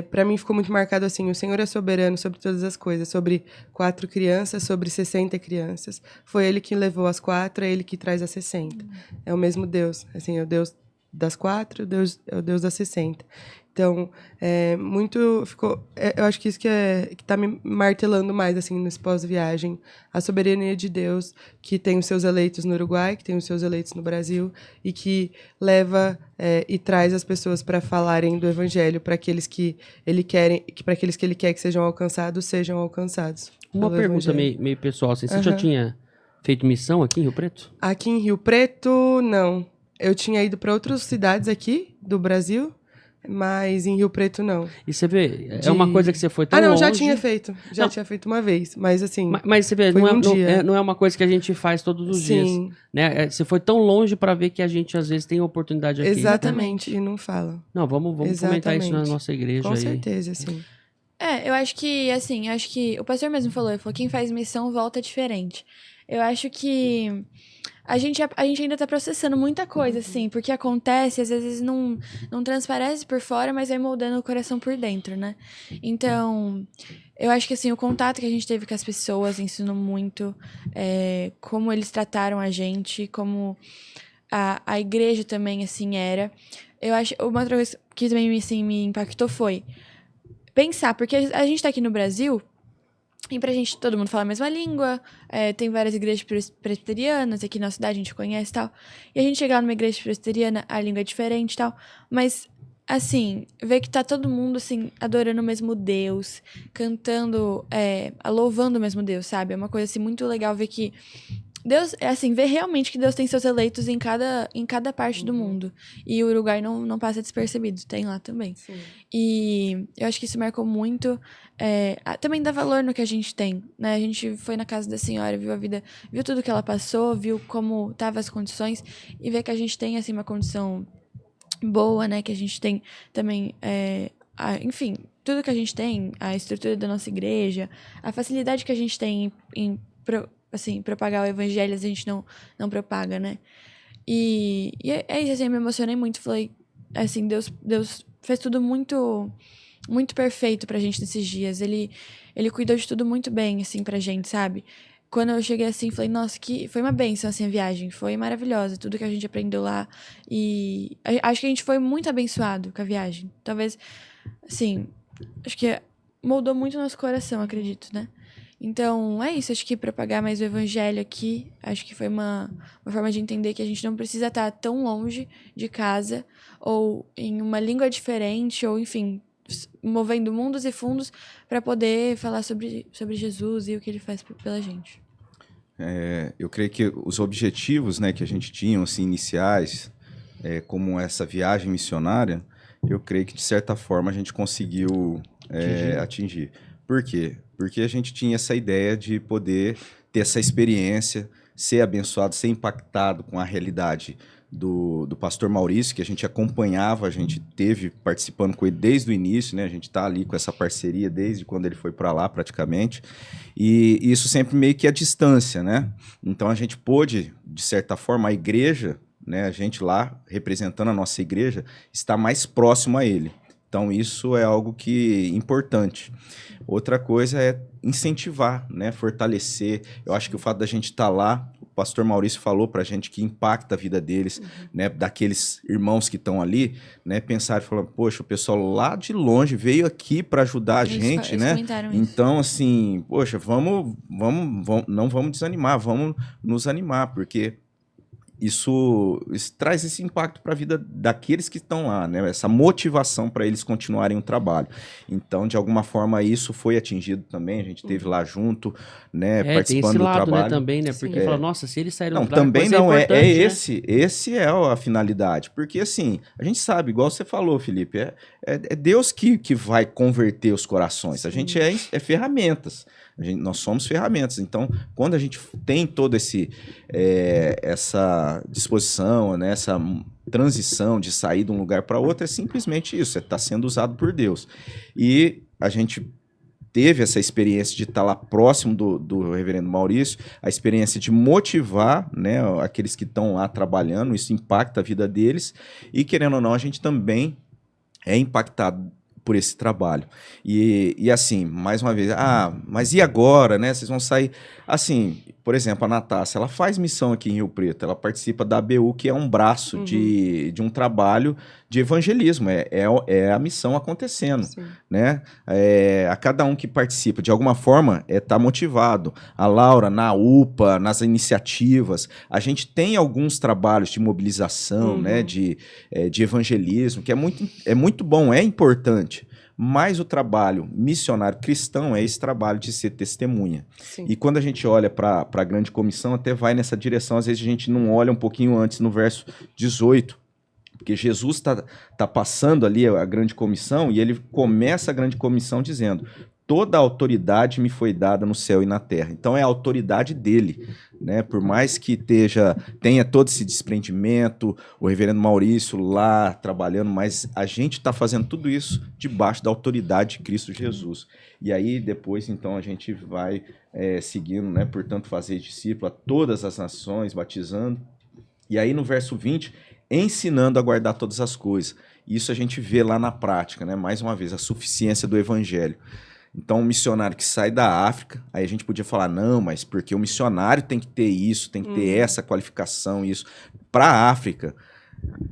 para mim ficou muito marcado assim, o Senhor é soberano sobre todas as coisas, sobre 4 crianças, sobre 60 crianças. Foi Ele que levou as 4, é Ele que traz as 60. É o mesmo Deus, assim, é o Deus das 4, é o Deus das 60. Então, eu acho que isso que está me martelando mais, assim, nesse pós-viagem. A soberania de Deus, que tem os seus eleitos no Uruguai, que tem os seus eleitos no Brasil, e que leva e traz as pessoas para falarem do Evangelho, para aqueles que Ele quer que sejam alcançados. Uma pelo pergunta Evangelho. meio pessoal, assim. Você já tinha feito missão aqui em Rio Preto? Aqui em Rio Preto, não. Eu tinha ido para outras cidades aqui do Brasil, mas em Rio Preto, não. E você vê, é uma coisa que você foi tão não, longe... já tinha feito. Não. Tinha feito uma vez, mas assim... Mas você vê, foi não um dia. não é uma coisa que a gente faz todos os dias. Sim, Né? Você foi tão longe para ver que a gente às vezes tem oportunidade aqui. exatamente, e não fala. Não, vamos fomentar isso na nossa igreja Com aí. certeza, sim. Eu acho que, assim, o pastor mesmo falou, ele falou, quem faz missão volta diferente. Eu acho que a gente ainda tá processando muita coisa, assim, porque acontece, às vezes não transparece por fora, mas vai moldando o coração por dentro, né? Então, eu acho que, assim, o contato que a gente teve com as pessoas ensinou muito, como eles trataram a gente, como a igreja também, assim, era. Eu acho, uma outra coisa que também, assim, me impactou foi pensar, porque a gente tá aqui no Brasil, e pra gente, todo mundo fala a mesma língua, tem várias igrejas presbiterianas, aqui na cidade a gente conhece e tal, e a gente chega lá numa igreja presbiteriana, a língua é diferente e tal, mas, assim, ver que tá todo mundo, assim, adorando o mesmo Deus, cantando, louvando o mesmo Deus, sabe? É uma coisa, assim, muito legal ver que Deus, assim, ver realmente que Deus tem seus eleitos em cada parte do mundo. E o Uruguai não passa despercebido, tem lá também. Sim. E eu acho que isso marcou muito. Também dá valor no que a gente tem, né? A gente foi na casa da senhora, viu a vida, viu tudo que ela passou, viu como estavam as condições, e ver que a gente tem, assim, uma condição boa, né? Que a gente tem também, enfim, tudo que a gente tem, a estrutura da nossa igreja, a facilidade que a gente tem em propagar o evangelho, a gente não propaga, né? E é isso, assim, eu me emocionei muito, falei, assim, Deus fez tudo muito, muito perfeito pra gente nesses dias, ele cuidou de tudo muito bem, assim, pra gente, sabe? Quando eu cheguei assim, falei, nossa, que foi uma bênção, assim, a viagem, foi maravilhosa, tudo que a gente aprendeu lá, e acho que a gente foi muito abençoado com a viagem, talvez, assim, acho que moldou muito o nosso coração, acredito, né? Então, é isso. Acho que propagar mais o evangelho aqui, acho que foi uma forma de entender que a gente não precisa estar tão longe de casa, ou em uma língua diferente, ou, enfim, movendo mundos e fundos para poder falar sobre Jesus e o que ele faz pela gente. Eu creio que os objetivos, né, que a gente tinha, assim, iniciais, como essa viagem missionária, eu creio que, de certa forma, a gente conseguiu atingir. Por quê? Porque a gente tinha essa ideia de poder ter essa experiência, ser abençoado, ser impactado com a realidade do pastor Maurício, que a gente acompanhava, a gente teve participando com ele desde o início, né? A gente está ali com essa parceria desde quando ele foi para lá, praticamente, e isso sempre meio que à distância, né? Então a gente pôde, de certa forma, a igreja, né? A gente lá, representando a nossa igreja, está mais próximo a ele. Então, isso é algo que importante. Outra coisa é incentivar, né? Fortalecer. Eu acho que o fato da gente estar lá, o pastor Maurício falou pra gente que impacta a vida deles, né? Daqueles irmãos que estão ali, né? Pensar e falar, poxa, o pessoal lá de longe veio aqui para ajudar a gente, Eles né? comentaram isso. Então, assim, poxa, vamos, não vamos desanimar, vamos nos animar, porque isso traz esse impacto para a vida daqueles que estão lá, né? Essa motivação para eles continuarem o trabalho. Então, de alguma forma, isso foi atingido também. A gente esteve lá junto, né? Tem Participando esse do lado, trabalho. né, também, né? Porque Sim. fala, nossa, se eles saíram Não, de lá, a também coisa não é importante, né? esse é a finalidade, porque assim, a gente sabe, igual você falou, Felipe, é Deus que vai converter os corações, a gente é ferramentas, nós somos ferramentas, então quando a gente tem toda essa disposição, né, essa transição de sair de um lugar para outro, é simplesmente isso, está sendo usado por Deus, e a gente teve essa experiência de estar lá próximo do reverendo Maurício, a experiência de motivar, né, aqueles que estão lá trabalhando, isso impacta a vida deles, e querendo ou não, a gente também é impactado por esse trabalho. E assim, mais uma vez, mas e agora, né? Vocês vão sair... Assim, por exemplo, a Natácia, ela faz missão aqui em Rio Preto, ela participa da ABU, que é um braço de um trabalho de evangelismo, é a missão acontecendo, Sim. né? A cada um que participa, de alguma forma, tá motivado. A Laura, na UPA, nas iniciativas, a gente tem alguns trabalhos de mobilização, né? De evangelismo, que é muito bom, é importante. Mas o trabalho missionário cristão é esse trabalho de ser testemunha. Sim. E quando a gente olha para a grande comissão, até vai nessa direção, às vezes a gente não olha um pouquinho antes, no verso 18, porque Jesus está passando ali a grande comissão e ele começa a grande comissão dizendo: toda a autoridade me foi dada no céu e na terra. Então é a autoridade dele, né? Por mais que tenha todo esse desprendimento, o reverendo Maurício lá trabalhando, mas a gente está fazendo tudo isso debaixo da autoridade de Cristo Jesus. E aí depois, então, a gente vai seguindo, né? Portanto, fazer discípulo a todas as nações, batizando. E aí no verso 20, ensinando a guardar todas as coisas. Isso a gente vê lá na prática, né? Mais uma vez, a suficiência do evangelho. Então, um missionário que sai da África, aí a gente podia falar, não, mas porque o missionário tem que ter isso, tem que ter essa qualificação, isso, para a África.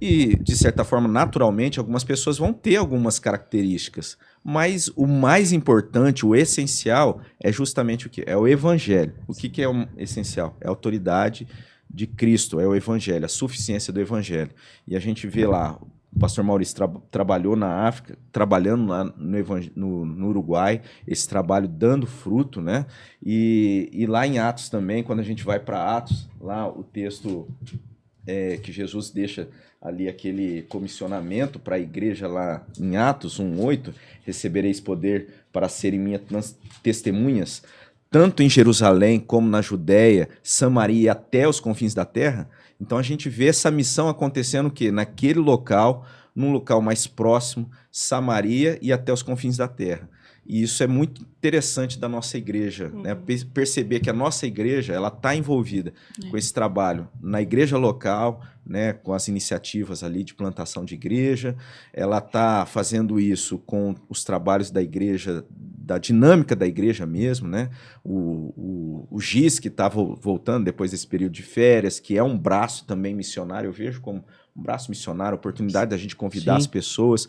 E, de certa forma, naturalmente, algumas pessoas vão ter algumas características, mas o mais importante, o essencial, é justamente o quê? É o evangelho. O que é o essencial? É a autoridade de Cristo, é o evangelho, a suficiência do evangelho. E a gente vê lá, o pastor Maurício trabalhou na África, trabalhando lá no Uruguai, esse trabalho dando fruto, né? E lá em Atos também, quando a gente vai para Atos, lá o texto que Jesus deixa ali aquele comissionamento para a igreja lá em Atos 1:8, recebereis poder para serem minhas testemunhas, tanto em Jerusalém como na Judéia, Samaria e até os confins da terra. Então a gente vê essa missão acontecendo o quê? Naquele local, num local mais próximo, Samaria e até os confins da terra. E isso é muito interessante da nossa igreja, né? Perceber que a nossa igreja ela está envolvida com esse trabalho na igreja local, né? Com as iniciativas ali de plantação de igreja, ela está fazendo isso com os trabalhos da igreja, da dinâmica da igreja mesmo, né? O GIS que está voltando depois desse período de férias, que é um braço também missionário, eu vejo como um braço missionário, a oportunidade da gente convidar as pessoas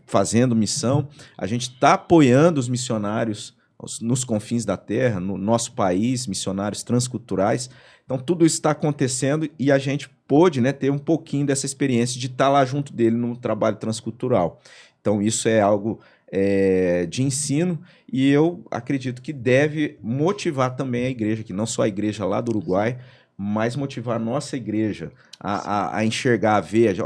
fazendo missão. A gente está apoiando os missionários nos confins da terra, no nosso país, missionários transculturais. Então, tudo isso está acontecendo e a gente pôde, né, ter um pouquinho dessa experiência de estar lá junto dele no trabalho transcultural. Então, isso é algo de ensino e eu acredito que deve motivar também a igreja, que não só a igreja lá do Uruguai, mas motivar a nossa igreja a enxergar, a ver,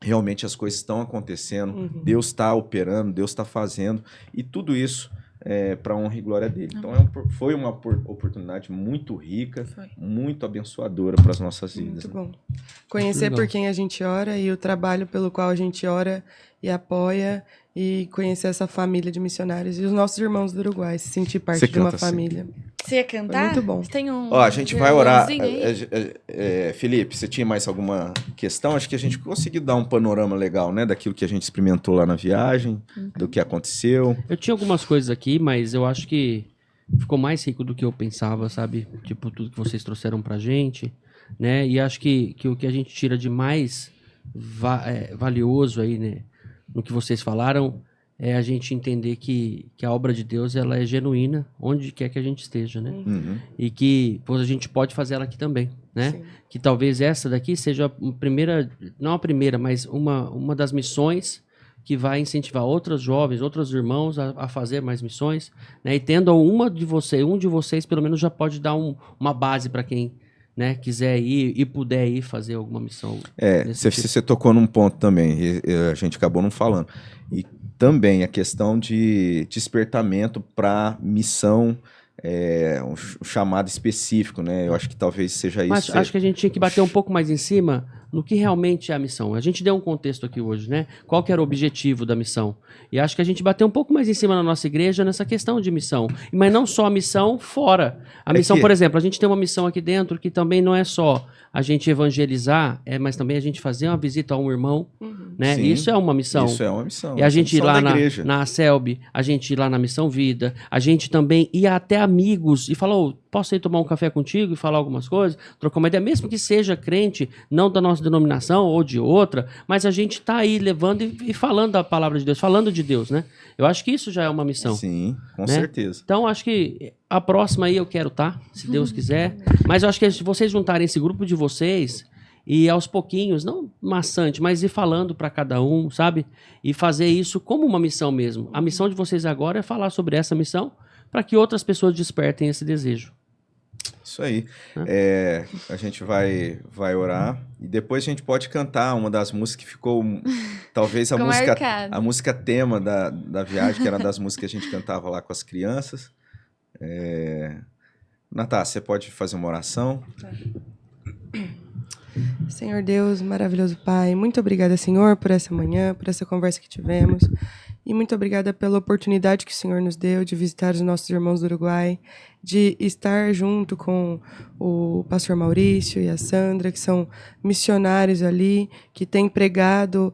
realmente as coisas estão acontecendo, Deus está operando, Deus está fazendo, e tudo isso para honra e glória dele. Então foi uma oportunidade muito rica, muito abençoadora para as nossas vidas. Muito bom. Conhecer por quem a gente ora e o trabalho pelo qual a gente ora e apoia e conhecer essa família de missionários e os nossos irmãos do Uruguai, se sentir parte Você de uma canta assim. família. Você ia cantar? Foi muito bom. Você tem um Ó, a gente vai orar. violãozinho aí? Felipe, você tinha mais alguma questão? Acho que a gente conseguiu dar um panorama legal, né? Daquilo que a gente experimentou lá na viagem, do que aconteceu. Eu tinha algumas coisas aqui, mas eu acho que ficou mais rico do que eu pensava, sabe? Tipo, tudo que vocês trouxeram pra gente, né? E acho que o que a gente tira de mais valioso aí, né? No que vocês falaram, é a gente entender que a obra de Deus, ela é genuína, onde quer que a gente esteja, né? Uhum. E que a gente pode fazer ela aqui também, né? Sim. Que talvez essa daqui seja a primeira, não a primeira, mas uma das missões que vai incentivar outros jovens, outros irmãos a fazer mais missões, né? E tendo um de vocês pelo menos já pode dar uma base para quem, né, quiser ir e puder ir fazer alguma missão. Você tocou num ponto também, e a gente acabou não falando. E também a questão de despertamento para missão, um chamado específico, né? Eu acho que talvez seja isso. Mas acho que a gente tinha que bater um pouco mais em cima no que realmente é a missão. A gente deu um contexto aqui hoje, né? Qual que era o objetivo da missão? E acho que a gente bateu um pouco mais em cima na nossa igreja nessa questão de missão. Mas não só a missão fora. A missão, por exemplo, a gente tem uma missão aqui dentro que também não é só a gente evangelizar, mas também a gente fazer uma visita a um irmão, né? Sim, isso é uma missão. Isso é uma missão. E a gente ir lá igreja. na ACELB, a gente ir lá na Missão Vida, a gente também ir até amigos e falar, posso ir tomar um café contigo e falar algumas coisas, trocar uma ideia, mesmo que seja crente, não da nossa denominação ou de outra, mas a gente tá aí levando e falando da palavra de Deus, falando de Deus, né? Eu acho que isso já é uma missão. Sim, com né? certeza. Então, acho que a próxima aí eu quero estar, se Deus quiser. Mas eu acho que se vocês juntarem esse grupo de vocês e aos pouquinhos, não maçante, mas ir falando para cada um, sabe? E fazer isso como uma missão mesmo. A missão de vocês agora é falar sobre essa missão para que outras pessoas despertem esse desejo. Isso aí. A gente vai orar e depois a gente pode cantar uma das músicas que ficou, talvez a música tema da viagem, que era das músicas que a gente cantava lá com as crianças. Natácia, você pode fazer uma oração? Senhor Deus, maravilhoso Pai, muito obrigada, Senhor, por essa manhã, por essa conversa que tivemos. E muito obrigada pela oportunidade que o Senhor nos deu de visitar os nossos irmãos do Uruguai, de estar junto com o pastor Maurício e a Sandra, que são missionários ali, que têm pregado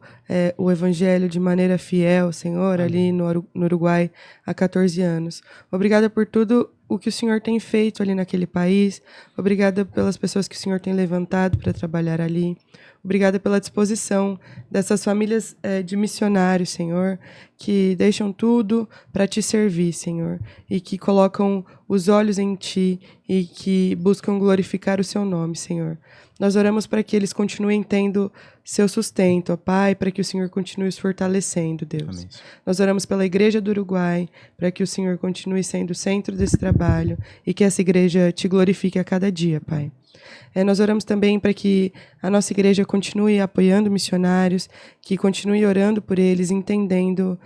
o evangelho de maneira fiel, Senhor, ali no Uruguai há 14 anos. Obrigada por tudo o que o Senhor tem feito ali naquele país. Obrigada pelas pessoas que o Senhor tem levantado para trabalhar ali. Obrigada pela disposição dessas famílias de missionários, Senhor, que deixam tudo para te servir, Senhor, e que colocam os olhos em ti e que buscam glorificar o seu nome, Senhor. Nós oramos para que eles continuem tendo seu sustento, ó Pai, para que o Senhor continue os fortalecendo, Deus. Amém. Nós oramos pela Igreja do Uruguai, para que o Senhor continue sendo o centro desse trabalho e que essa igreja te glorifique a cada dia, Pai. Nós oramos também para que a nossa igreja continue apoiando missionários, que continue orando por eles, entendendo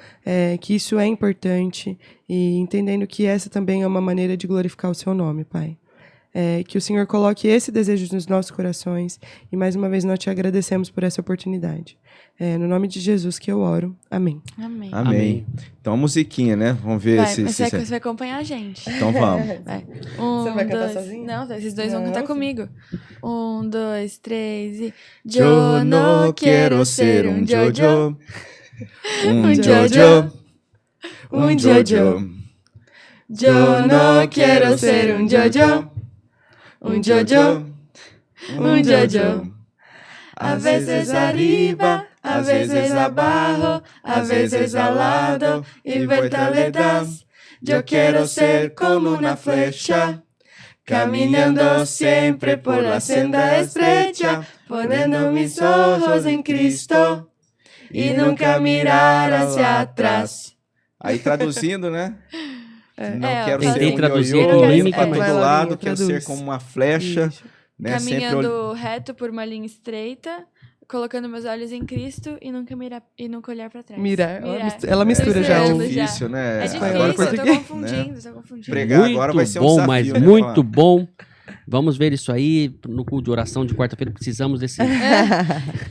que isso é importante e entendendo que essa também é uma maneira de glorificar o seu nome, Pai. Que o Senhor coloque esse desejo nos nossos corações e mais uma vez nós te agradecemos por essa oportunidade. No nome de Jesus que eu oro. Amém. Amém. Amém. Então, a musiquinha, né? Vamos ver se... Você vai acompanhar a gente. Então, vamos. Vai. Você não vai cantar sozinho? Não, esses dois vão cantar comigo. 1, 2, 3 e... Yo no quiero ser un Jojo. Un Jojo. Un Jojo. Yo no quiero ser un Jojo. Un Jojo. Un Jojo. A veces arriba, a veces abajo, a veces al lado y vuelta le das. Yo quiero ser como una flecha, caminando siempre por la senda estrecha, poniendo mis ojos en Cristo y nunca mirar hacia atrás. Aí, traduzindo, né? Não É, quero eu ser tentei um traduzir ioiô, aqui, indo mímica, pra mas- todo Vai lá, lado, Linha, quero traduz. ser como uma flecha, Isso. né? Sempre Caminhando reto por uma linha estreita, colocando meus olhos em Cristo e nunca olhar pra trás. Mirar. Ela mistura já Misturando o... já. difícil, né? É Espanhol e difícil, eu tô português, confundindo, tô confundindo. Pregar Muito agora vai ser um bom, desafio, mas né, muito falar. bom. Vamos ver isso aí no culto de oração de quarta-feira. Precisamos desse.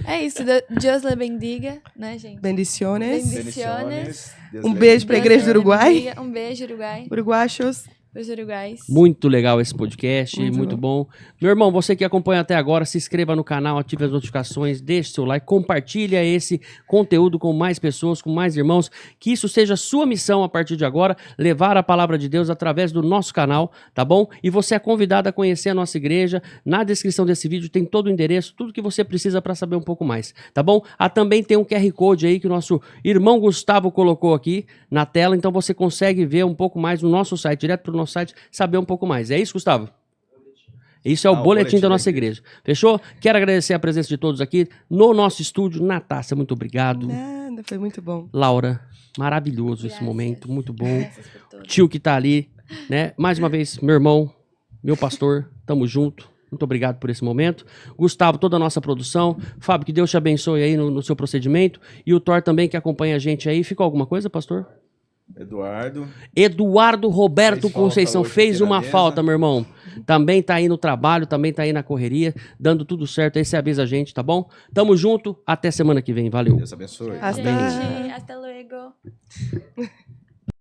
É isso, Deus le bendiga, né, gente? Bendiciones. Bendiciones. Deus Um lhe beijo pra Deus Igreja do le Uruguai. bendiga. Um beijo, Uruguai. Uruguachos. Os uruguais. Muito legal esse podcast, Muito muito bom. Meu irmão, você que acompanha até agora, se inscreva no canal, ative as notificações, deixe seu like, compartilha esse conteúdo com mais pessoas, com mais irmãos, que isso seja sua missão a partir de agora, levar a palavra de Deus através do nosso canal, tá bom? E você é convidado a conhecer a nossa igreja. Na descrição desse vídeo tem todo o endereço, tudo que você precisa para saber um pouco mais, tá bom? Também tem um QR Code aí que o nosso irmão Gustavo colocou aqui na tela, então você consegue ver um pouco mais no nosso site, direto pro nosso site, saber um pouco mais. É isso, Gustavo? Isso é o boletim da nossa igreja. Fechou? Quero agradecer a presença de todos aqui no nosso estúdio. Natácia, muito obrigado. Nada, foi muito bom. Laura, maravilhoso esse Graças. momento, muito bom. Graças por tudo. Tio que tá ali, né? Mais uma vez, meu irmão, meu pastor, tamo junto. Muito obrigado por esse momento. Gustavo, toda a nossa produção. Fábio, que Deus te abençoe aí no seu procedimento. E o Thor também, que acompanha a gente aí. Ficou alguma coisa, pastor? Eduardo Roberto Fez falta Conceição hoje fez aqui na uma mesa. falta, meu irmão. Também tá aí no trabalho, também tá aí na correria, dando tudo certo. Aí você avisa a gente, tá bom? Tamo junto, até semana que vem. Valeu. Deus abençoe. Hasta- Gente, hasta luego.